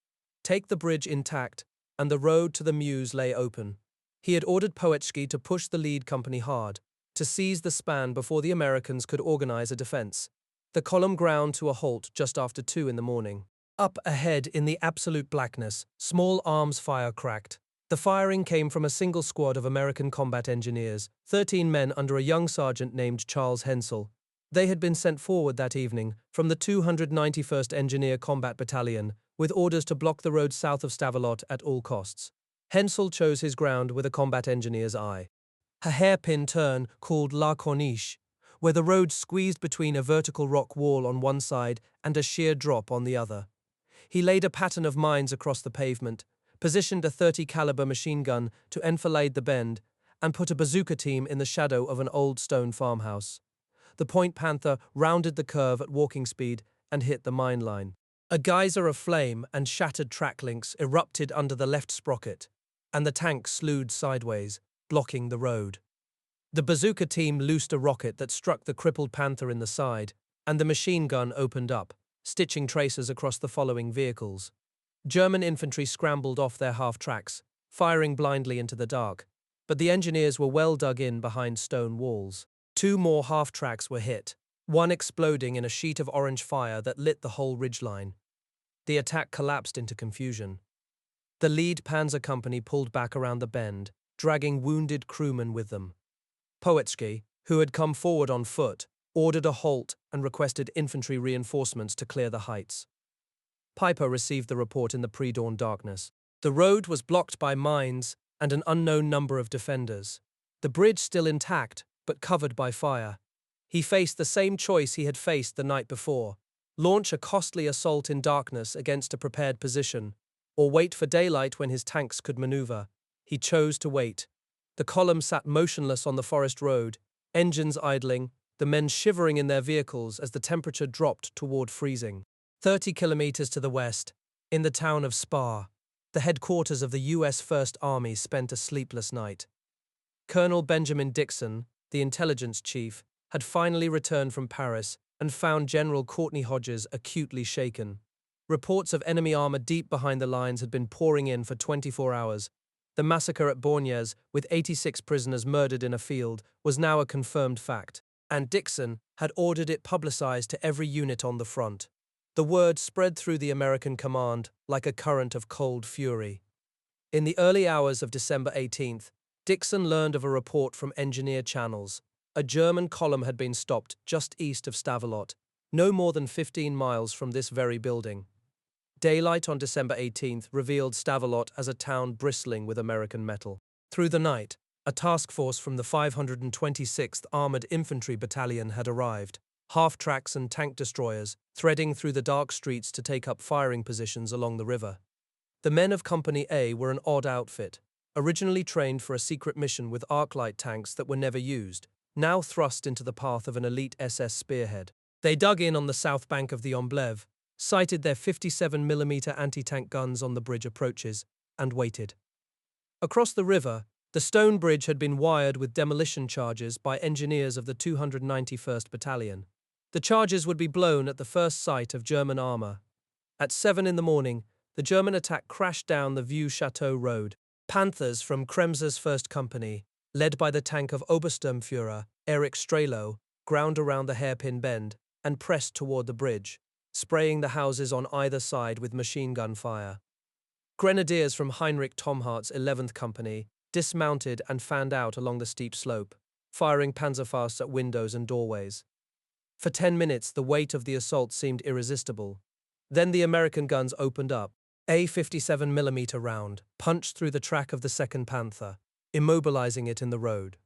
S1: Take the bridge intact, and the road to the Meuse lay open. He had ordered Poetschke to push the lead company hard, to seize the span before the Americans could organize a defense. The column ground to a halt just after 2 in the morning. Up ahead in the absolute blackness, small arms fire cracked. The firing came from a single squad of American combat engineers, 13 men under a young sergeant named Charles Hensel. They had been sent forward that evening from the 291st Engineer Combat Battalion, with orders to block the road south of Stavelot at all costs. Hensel chose his ground with a combat engineer's eye. A hairpin turn called La Corniche, where the road squeezed between a vertical rock wall on one side and a sheer drop on the other. He laid a pattern of mines across the pavement, positioned a 30 caliber machine gun to enfilade the bend, and put a bazooka team in the shadow of an old stone farmhouse. The Point Panther rounded the curve at walking speed and hit the mine line. A geyser of flame and shattered track links erupted under the left sprocket, and the tank slewed sideways, blocking the road. The bazooka team loosed a rocket that struck the crippled Panther in the side, and the machine gun opened up, stitching tracers across the following vehicles. German infantry scrambled off their half-tracks, firing blindly into the dark, but the engineers were well dug in behind stone walls. 2 more half-tracks were hit, one exploding in a sheet of orange fire that lit the whole ridgeline. The attack collapsed into confusion. The lead Panzer Company pulled back around the bend, dragging wounded crewmen with them. Poetschke, who had come forward on foot, ordered a halt and requested infantry reinforcements to clear the heights. Piper received the report in the pre-dawn darkness. The road was blocked by mines and an unknown number of defenders. The bridge still intact, but covered by fire. He faced the same choice he had faced the night before: launch a costly assault in darkness against a prepared position, or wait for daylight when his tanks could maneuver. He chose to wait. The column sat motionless on the forest road, engines idling, the men shivering in their vehicles as the temperature dropped toward freezing. 30 kilometers to the west, in the town of Spa, the headquarters of the U.S. First Army spent a sleepless night. Colonel Benjamin Dixon, the intelligence chief, had finally returned from Paris and found General Courtney Hodges acutely shaken. Reports of enemy armor deep behind the lines had been pouring in for 24 hours. The massacre at Bourgnes, with 86 prisoners murdered in a field, was now a confirmed fact, and Dixon had ordered it publicized to every unit on the front. The word spread through the American command like a current of cold fury. In the early hours of December 18th, Dixon learned of a report from engineer channels. A German column had been stopped just east of Stavelot, no more than 15 miles from this very building. Daylight on December 18th revealed Stavelot as a town bristling with American metal. Through the night, a task force from the 526th Armored Infantry Battalion had arrived, half-tracks and tank destroyers, threading through the dark streets to take up firing positions along the river. The men of Company A were an odd outfit, originally trained for a secret mission with arc-light tanks that were never used, now thrust into the path of an elite SS Spearhead. They dug in on the south bank of the Omblève, sighted their 57mm anti-tank guns on the bridge approaches, and waited. Across the river, the stone bridge had been wired with demolition charges by engineers of the 291st Battalion. The charges would be blown at the first sight of German armor. At 7 in the morning, the German attack crashed down the Vieux Chateau road. Panthers from Kremser's 1st Company, led by the tank of Obersturmführer Erich Strelo, ground around the hairpin bend and pressed toward the bridge, spraying the houses on either side with machine gun fire. Grenadiers from Heinrich Tomhart's 11th Company dismounted and fanned out along the steep slope, firing panzerfausts at windows and doorways. For 10 minutes, the weight of the assault seemed irresistible. Then the American guns opened up. A 57mm round punched through the track of the 2nd Panther, immobilizing it in the road.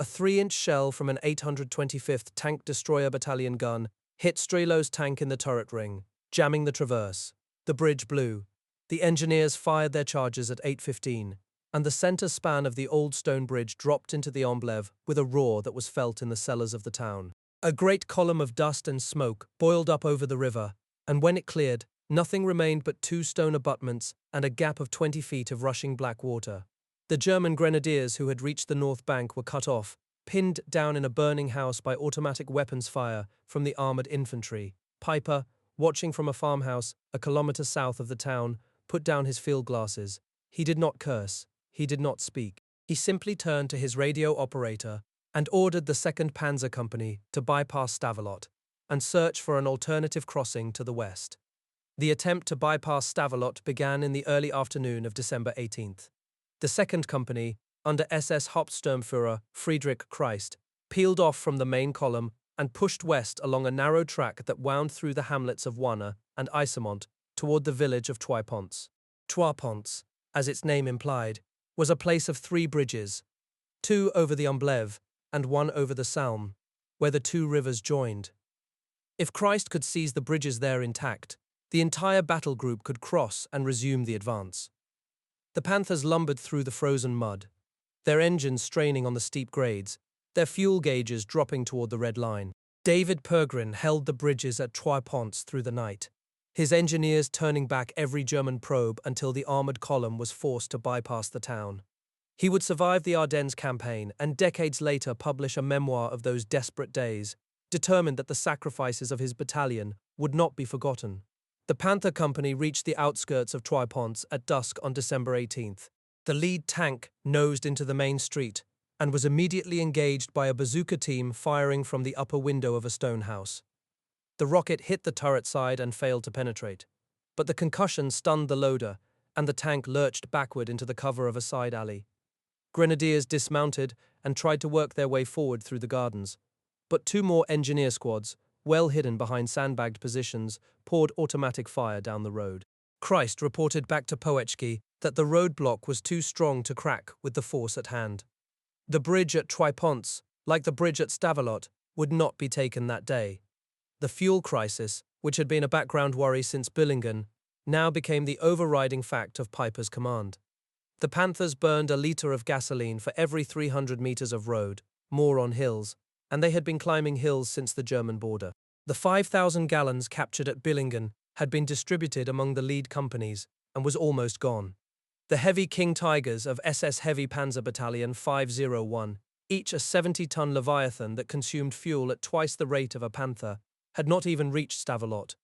S1: A 3-inch shell from an 825th Tank Destroyer Battalion gun hit Strelo's tank in the turret ring, jamming the traverse. The bridge blew. The engineers fired their charges at 8:15, and the center span of the old stone bridge dropped into the Omblève with a roar that was felt in the cellars of the town. A great column of dust and smoke boiled up over the river, and when it cleared, nothing remained but 2 stone abutments and a gap of 20 feet of rushing black water. The German grenadiers who had reached the north bank were cut off, pinned down in a burning house by automatic weapons fire from the armored infantry. Piper, watching from a farmhouse a kilometer south of the town, put down his field glasses. He did not curse. He did not speak. He simply turned to his radio operator and ordered the 2nd Panzer Company to bypass Stavelot and search for an alternative crossing to the west. The attempt to bypass Stavelot began in the early afternoon of December 18th. The 2nd Company, under SS Hauptsturmführer Friedrich Christ, peeled off from the main column and pushed west along a narrow track that wound through the hamlets of Wanne and Isemont toward the village of Trois-Ponts. Trois-Ponts, as its name implied, was a place of 3 bridges, 2 over the Omblève and 1 over the Salm, where the 2 rivers joined. If Christ could seize the bridges there intact, the entire battle group could cross and resume the advance. The Panthers lumbered through the frozen mud, their engines straining on the steep grades, their fuel gauges dropping toward the red line. David Pergrin held the bridges at Trois-Ponts through the night, his engineers turning back every German probe until the armored column was forced to bypass the town. He would survive the Ardennes campaign and decades later publish a memoir of those desperate days, determined that the sacrifices of his battalion would not be forgotten. The Panther Company reached the outskirts of Trois-Ponts at dusk on December 18th. The lead tank nosed into the main street and was immediately engaged by a bazooka team firing from the upper window of a stone house. The rocket hit the turret side and failed to penetrate, but the concussion stunned the loader, and the tank lurched backward into the cover of a side alley. Grenadiers dismounted and tried to work their way forward through the gardens, but 2 more engineer squads, well hidden behind sandbagged positions, poured automatic fire down the road. Christ reported back to Poetschke that the roadblock was too strong to crack with the force at hand. The bridge at Trois-Ponts, like the bridge at Stavelot, would not be taken that day. The fuel crisis, which had been a background worry since Billingen, now became the overriding fact of Piper's command. The Panthers burned a liter of gasoline for every 300 meters of road, more on hills, and they had been climbing hills since the German border. The 5,000 gallons captured at Billingen had been distributed among the lead companies and was almost gone. The heavy King Tigers of SS Heavy Panzer Battalion 501, each a 70-ton Leviathan that consumed fuel at twice the rate of a Panther, had not even reached Stavelot.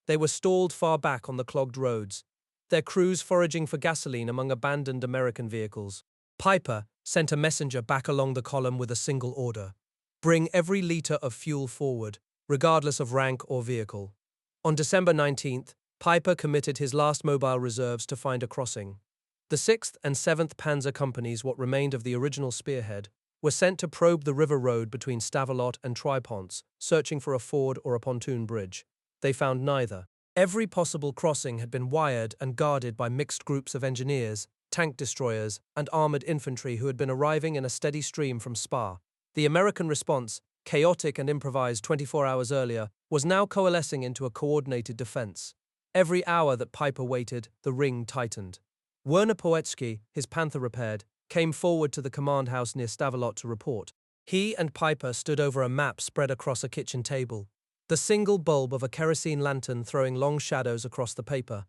S1: They were stalled far back on the clogged roads, their crews foraging for gasoline among abandoned American vehicles. Piper sent a messenger back along the column with a single order: bring every liter of fuel forward, regardless of rank or vehicle. On December 19th, Piper committed his last mobile reserves to find a crossing. The 6th and 7th Panzer Companies, what remained of the original Spearhead, were sent to probe the river road between Stavelot and Triponce, searching for a ford or a pontoon bridge. They found neither. Every possible crossing had been wired and guarded by mixed groups of engineers, tank destroyers, and armored infantry who had been arriving in a steady stream from Spa. The American response, chaotic and improvised 24 hours earlier, was now coalescing into a coordinated defense. Every hour that Piper waited, the ring tightened. Werner Poetsky, his Panther repaired, came forward to the command house near Stavelot to report. He and Piper stood over a map spread across a kitchen table, the single bulb of a kerosene lantern throwing long shadows across the paper.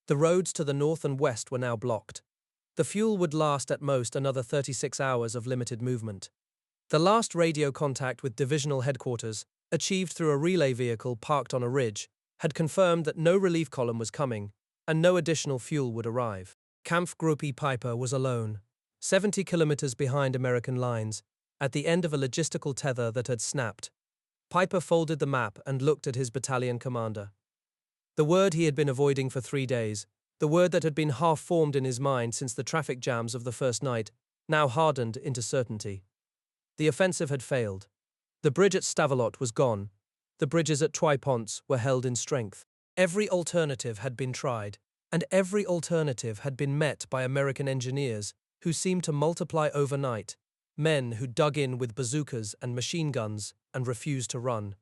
S1: The roads to the north and west were now blocked. The fuel would last at most another 36 hours of limited movement. The last radio contact with divisional headquarters, achieved through a relay vehicle parked on a ridge, had confirmed that no relief column was coming, and no additional fuel would arrive. Kampfgruppe Piper was alone, 70 kilometers behind American lines, at the end of a logistical tether that had snapped. Piper folded the map and looked at his battalion commander. The word he had been avoiding for 3 days, the word that had been half-formed in his mind since the traffic jams of the first night, now hardened into certainty. The offensive had failed. The bridge at Stavelot was gone. The bridges at Triponce were held in strength. Every alternative had been tried, and every alternative had been met by American engineers who seemed to multiply overnight, men who dug in with bazookas and machine guns and refused to run.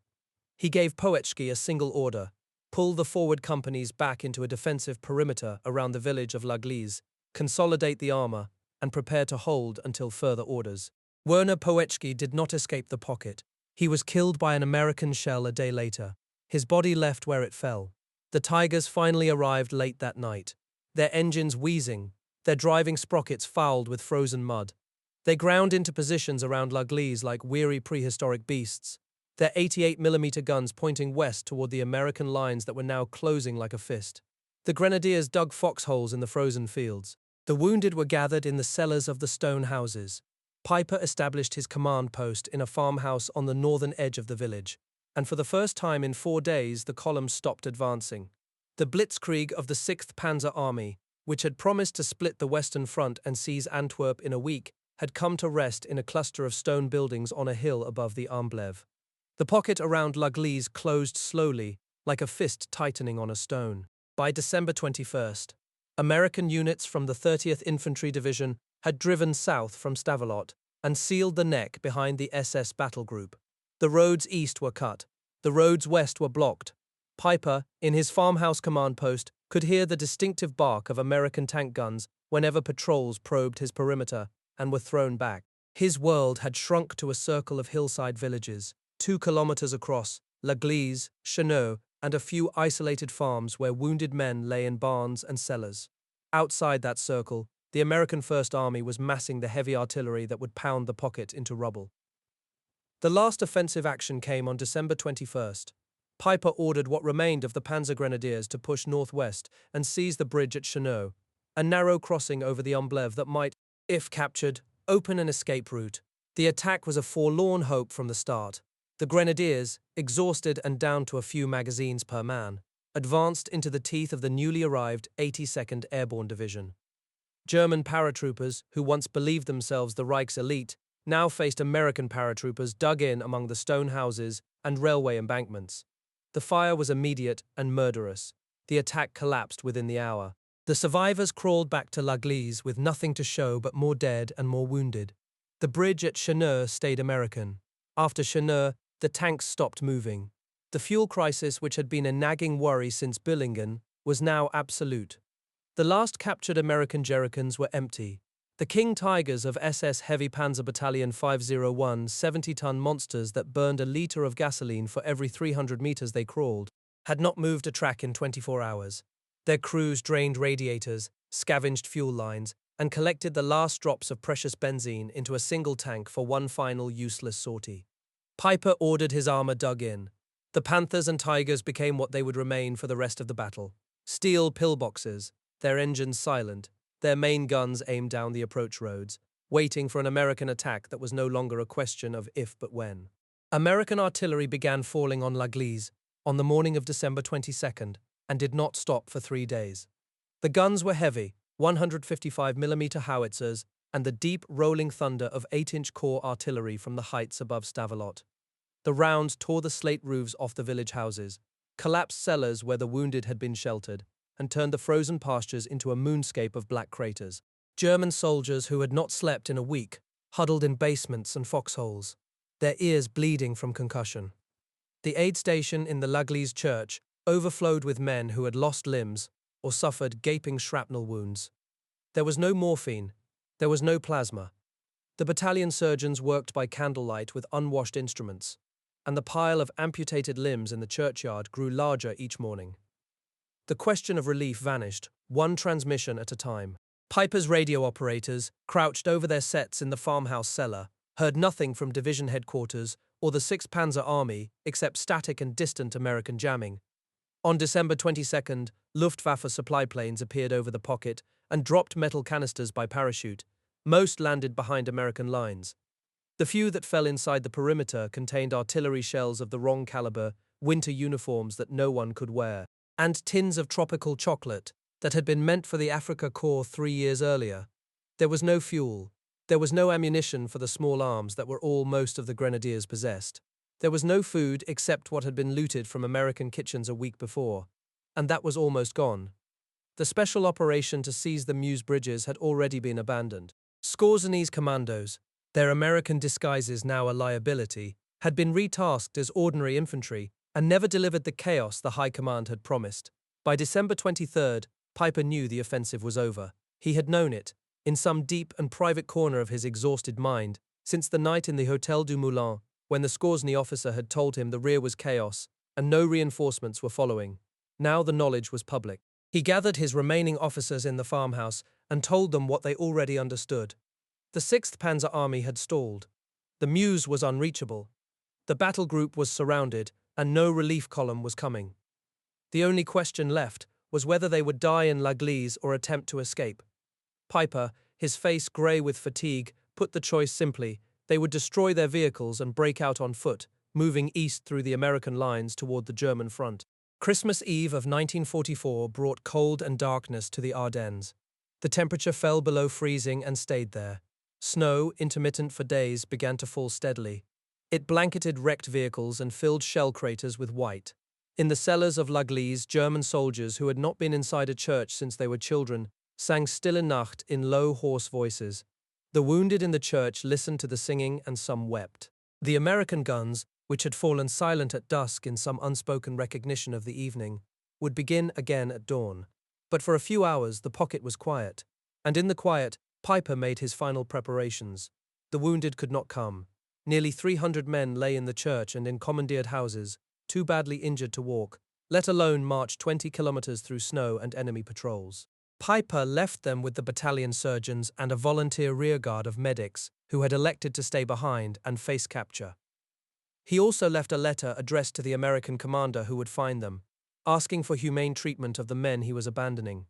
S1: He gave Poetsky a single order: pull the forward companies back into a defensive perimeter around the village of L'Église, consolidate the armor, and prepare to hold until further orders. Werner Poetsky did not escape the pocket. He was killed by an American shell a day later. His body left where it fell. The Tigers finally arrived late that night, their engines wheezing, their driving sprockets fouled with frozen mud. They ground into positions around L'Église like weary prehistoric beasts, their 88mm guns pointing west toward the American lines that were now closing like a fist. The grenadiers dug foxholes in the frozen fields. The wounded were gathered in the cellars of the stone houses. Piper established his command post in a farmhouse on the northern edge of the village, and for the first time in 4 days the column stopped advancing. The blitzkrieg of the 6th Panzer Army, which had promised to split the Western Front and seize Antwerp in a week, had come to rest in a cluster of stone buildings on a hill above the Amblève. The pocket around L'Église closed slowly, like a fist tightening on a stone. By December 21st, American units from the 30th Infantry Division had driven south from Stavelot and sealed the neck behind the SS battle group. The roads east were cut. The roads west were blocked. Piper, in his farmhouse command post, could hear the distinctive bark of American tank guns whenever patrols probed his perimeter and were thrown back. His world had shrunk to a circle of hillside villages, 2 kilometers across, L'Église, Cheneux, and a few isolated farms where wounded men lay in barns and cellars. Outside that circle, the American First Army was massing the heavy artillery that would pound the pocket into rubble. The last offensive action came on December 21st. Piper ordered what remained of the Panzer Grenadiers to push northwest and seize the bridge at Cheneux, a narrow crossing over the Amblève that might, if captured, open an escape route. The attack was a forlorn hope from the start. The Grenadiers, exhausted and down to a few magazines per man, advanced into the teeth of the newly arrived 82nd Airborne Division. German paratroopers, who once believed themselves the Reich's elite, now faced American paratroopers dug in among the stone houses and railway embankments. The fire was immediate and murderous. The attack collapsed within the hour. The survivors crawled back to L'Église with nothing to show but more dead and more wounded. The bridge at Cheneux stayed American. After Cheneux, the tanks stopped moving. The fuel crisis, which had been a nagging worry since Billingen, was now absolute. The last captured American jerrycans were empty. The King Tigers of SS Heavy Panzer Battalion 501, 70-ton monsters that burned a liter of gasoline for every 300 meters they crawled, had not moved a track in 24 hours. Their crews drained radiators, scavenged fuel lines, and collected the last drops of precious benzene into a single tank for one final useless sortie. Piper ordered his armor dug in. The Panthers and Tigers became what they would remain for the rest of the battle: steel pillboxes, their engines silent, their main guns aimed down the approach roads, waiting for an American attack that was no longer a question of if but when. American artillery began falling on L'Église on the morning of December 22nd and did not stop for 3 days. The guns were heavy, 155mm howitzers, and the deep, rolling thunder of 8-inch core artillery from the heights above Stavelot. The rounds tore the slate roofs off the village houses, collapsed cellars where the wounded had been sheltered, and turned the frozen pastures into a moonscape of black craters. German soldiers who had not slept in a week huddled in basements and foxholes, their ears bleeding from concussion. The aid station in the L'Église church overflowed with men who had lost limbs or suffered gaping shrapnel wounds. There was no morphine. There was no plasma. The battalion surgeons worked by candlelight with unwashed instruments, and the pile of amputated limbs in the churchyard grew larger each morning. The question of relief vanished, one transmission at a time. Piper's radio operators, crouched over their sets in the farmhouse cellar, heard nothing from division headquarters or the 6th Panzer Army except static and distant American jamming. On December 22nd, Luftwaffe supply planes appeared over the pocket and dropped metal canisters by parachute. Most landed behind American lines. The few that fell inside the perimeter contained artillery shells of the wrong caliber, winter uniforms that no one could wear, and tins of tropical chocolate that had been meant for the Africa Corps 3 years earlier. There was no fuel. There was no ammunition for the small arms that were all most of the grenadiers possessed. There was no food except what had been looted from American kitchens a week before, and that was almost gone. The special operation to seize the Meuse bridges had already been abandoned. Scorzony's commandos, their American disguises now a liability, had been retasked as ordinary infantry and never delivered the chaos the High Command had promised. By December 23rd, Piper knew the offensive was over. He had known it, in some deep and private corner of his exhausted mind, since the night in the Hôtel du Moulin, when the Scorzony officer had told him the rear was chaos and no reinforcements were following. Now the knowledge was public. He gathered his remaining officers in the farmhouse and told them what they already understood. The 6th Panzer Army had stalled. The Meuse was unreachable. The battle group was surrounded, and no relief column was coming. The only question left was whether they would die in L'Église or attempt to escape. Piper, his face grey with fatigue, put the choice simply: they would destroy their vehicles and break out on foot, moving east through the American lines toward the German front. Christmas Eve of 1944 brought cold and darkness to the Ardennes. The temperature fell below freezing and stayed there. Snow, intermittent for days, began to fall steadily. It blanketed wrecked vehicles and filled shell craters with white. In the cellars of L'Église, German soldiers who had not been inside a church since they were children sang Stille Nacht in low, hoarse voices. The wounded in the church listened to the singing and some wept. The American guns, which had fallen silent at dusk in some unspoken recognition of the evening, would begin again at dawn. But for a few hours the pocket was quiet, and in the quiet Piper made his final preparations. The wounded could not come. Nearly 300 men lay in the church and in commandeered houses, too badly injured to walk, let alone march 20 kilometers through snow and enemy patrols. Piper left them with the battalion surgeons and a volunteer rearguard of medics who had elected to stay behind and face capture. He also left a letter addressed to the American commander who would find them, asking for humane treatment of the men he was abandoning.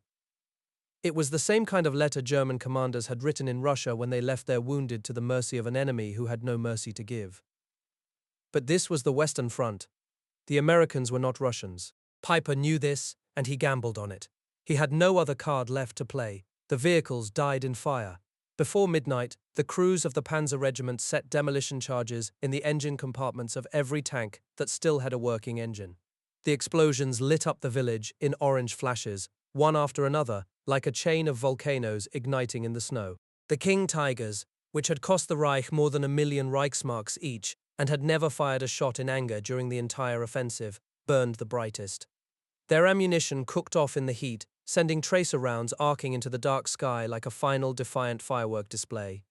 S1: It was the same kind of letter German commanders had written in Russia when they left their wounded to the mercy of an enemy who had no mercy to give. But this was the Western Front. The Americans were not Russians. Piper knew this, and he gambled on it. He had no other card left to play. The vehicles died in fire. Before midnight, the crews of the Panzer Regiment set demolition charges in the engine compartments of every tank that still had a working engine. The explosions lit up the village in orange flashes, one after another, like a chain of volcanoes igniting in the snow. The King Tigers, which had cost the Reich more than 1 million Reichsmarks each and had never fired a shot in anger during the entire offensive, burned the brightest. Their ammunition cooked off in the heat, sending tracer rounds arcing into the dark sky like a final defiant firework display.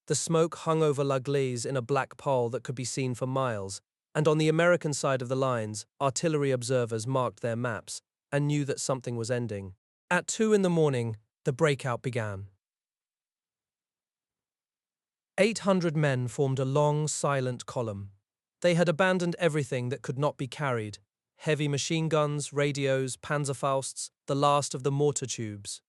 S1: The smoke hung over L'Église in a black pall that could be seen for miles, and on the American side of the lines, artillery observers marked their maps and knew that something was ending. At 2 in the morning, the breakout began. 800 men formed a long, silent column. They had abandoned everything that could not be carried: heavy machine guns, radios, Panzerfausts, the last of the mortar tubes.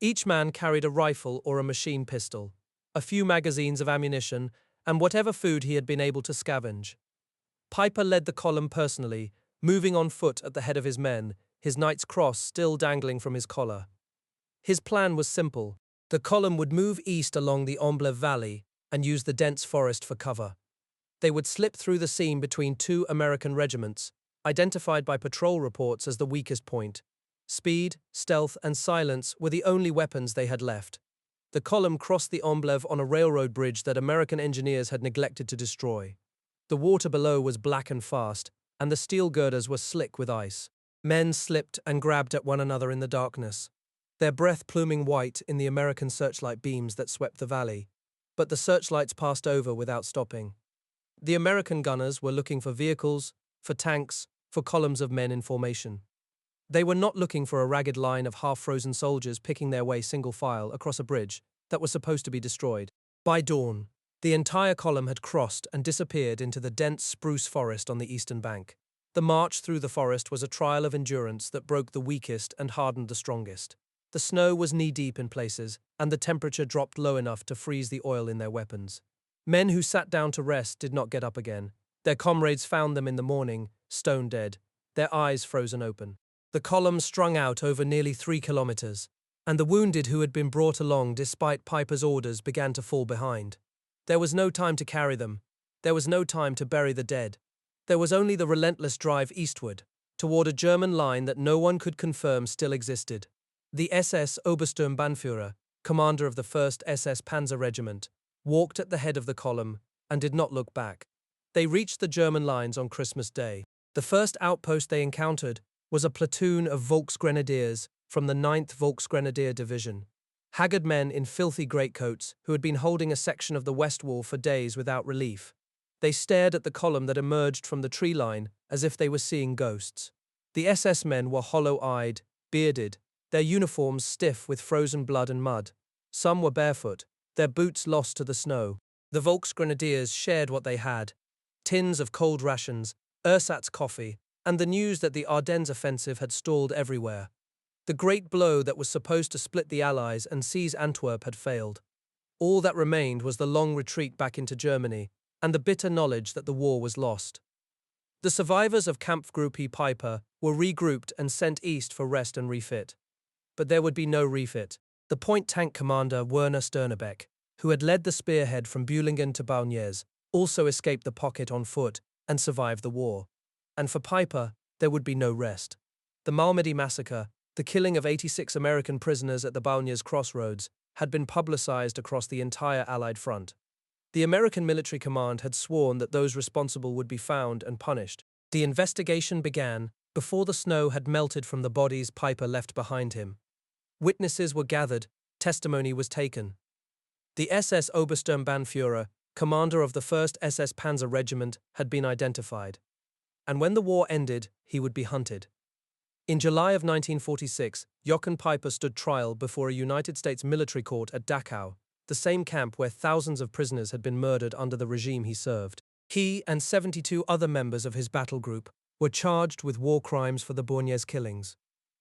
S1: Each man carried a rifle or a machine pistol, a few magazines of ammunition, and whatever food he had been able to scavenge. Piper led the column personally, moving on foot at the head of his men, his Knight's Cross still dangling from his collar. His plan was simple: The column would move east along the Omble Valley and use the dense forest for cover. They would slip through the seam between two American regiments, identified by patrol reports as the weakest point. Speed, stealth, and silence were the only weapons they had left. The column crossed the Omble on a railroad bridge that American engineers had neglected to destroy. The water below was black and fast, and the steel girders were slick with ice. Men slipped and grabbed at one another in the darkness, their breath pluming white in the American searchlight beams that swept the valley. But the searchlights passed over without stopping. The American gunners were looking for vehicles, for tanks, for columns of men in formation. They were not looking for a ragged line of half-frozen soldiers picking their way single file across a bridge that was supposed to be destroyed. By dawn, the entire column had crossed and disappeared into the dense spruce forest on the eastern bank. The march through the forest was a trial of endurance that broke the weakest and hardened the strongest. The snow was knee-deep in places, and the temperature dropped low enough to freeze the oil in their weapons. Men who sat down to rest did not get up again. Their comrades found them in the morning, stone dead, their eyes frozen open. The column strung out over nearly 3 kilometers, and the wounded who had been brought along despite Piper's orders began to fall behind. There was no time to carry them. There was no time to bury the dead. There was only the relentless drive eastward, toward a German line that no one could confirm still existed. The SS Obersturmbannführer, commander of the 1st SS Panzer Regiment, walked at the head of the column and did not look back. They reached the German lines on Christmas Day. The first outpost they encountered was a platoon of Volksgrenadiers from the 9th Volksgrenadier Division. Haggard men in filthy greatcoats who had been holding a section of the west wall for days without relief. They stared at the column that emerged from the tree line as if they were seeing ghosts. The SS men were hollow-eyed, bearded, their uniforms stiff with frozen blood and mud. Some were barefoot, their boots lost to the snow. The Volksgrenadiers shared what they had: tins of cold rations, ersatz coffee, and the news that the Ardennes offensive had stalled everywhere. The great blow that was supposed to split the Allies and seize Antwerp had failed. All that remained was the long retreat back into Germany and the bitter knowledge that the war was lost. The survivors of Kampfgruppe Piper were regrouped and sent east for rest and refit. But there would be no refit. The point tank commander Werner Sternebeck, who had led the Spearhead from Bühlingen to Baugnières, also escaped the pocket on foot and survived the war. And for Piper, there would be no rest. The Malmedy massacre, the killing of 86 American prisoners at the Baugnières crossroads, had been publicized across the entire Allied front. The American military command had sworn that those responsible would be found and punished. The investigation began before the snow had melted from the bodies Piper left behind him. Witnesses were gathered, testimony was taken. The SS Obersturmbannführer, commander of the 1st SS Panzer Regiment, had been identified. And when the war ended, he would be hunted. In July of 1946, Jochen Piper stood trial before a United States military court at Dachau, the same camp where thousands of prisoners had been murdered under the regime he served. He and 72 other members of his battle group were charged with war crimes for the Baugnières killings.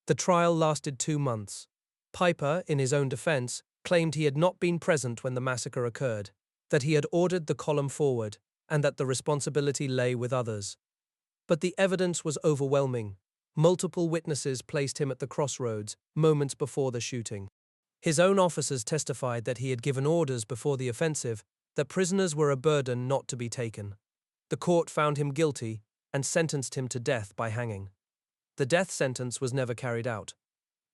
S1: The trial lasted 2 months. Piper, in his own defense, claimed he had not been present when the massacre occurred, that he had ordered the column forward, and that the responsibility lay with others. But the evidence was overwhelming. Multiple witnesses placed him at the crossroads moments before the shooting. His own officers testified that he had given orders before the offensive that prisoners were a burden not to be taken. The court found him guilty and sentenced him to death by hanging. The death sentence was never carried out.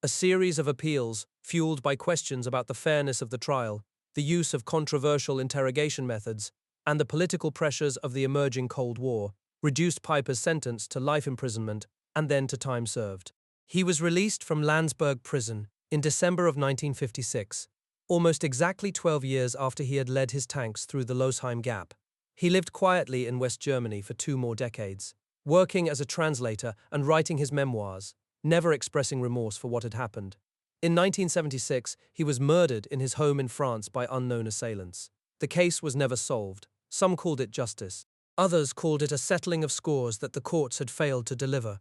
S1: A series of appeals, fueled by questions about the fairness of the trial, the use of controversial interrogation methods, and the political pressures of the emerging Cold War, reduced Piper's sentence to life imprisonment and then to time served. He was released from Landsberg prison in December of 1956, almost exactly 12 years after he had led his tanks through the Losheim Gap. He lived quietly in West Germany for 2 more decades, working as a translator and writing his memoirs, never expressing remorse for what had happened. In 1976, he was murdered in his home in France by unknown assailants. The case was never solved. Some called it justice. Others called it a settling of scores that the courts had failed to deliver.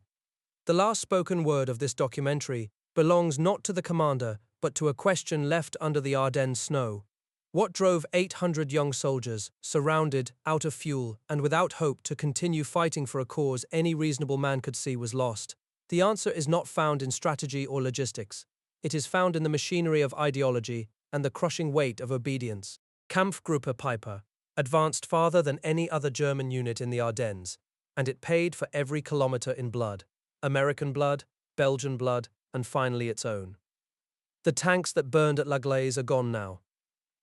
S1: The last spoken word of this documentary belongs not to the commander, but to a question left under the Ardennes snow. What drove 800 young soldiers, surrounded, out of fuel, and without hope to continue fighting for a cause any reasonable man could see was lost? The answer is not found in strategy or logistics. It is found in the machinery of ideology and the crushing weight of obedience. Kampfgruppe Piper advanced farther than any other German unit in the Ardennes, and it paid for every kilometer in blood. American blood, Belgian blood, and finally its own. The tanks that burned at La Glaise are gone now,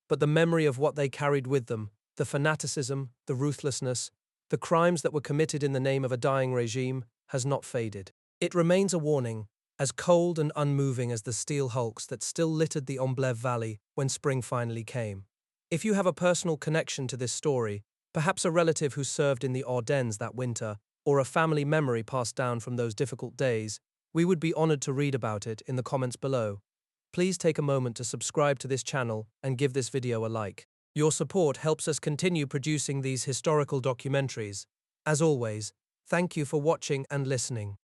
S1: but the memory of what they carried with them, the fanaticism, the ruthlessness, the crimes that were committed in the name of a dying regime, has not faded. It remains a warning, as cold and unmoving as the steel hulks that still littered the Amblève Valley when spring finally came. If you have a personal connection to this story, perhaps a relative who served in the Ardennes that winter, or a family memory passed down from those difficult days, we would be honored to read about it in the comments below. Please take a moment to subscribe to this channel and give this video a like. Your support helps us continue producing these historical documentaries. As always, thank you for watching and listening.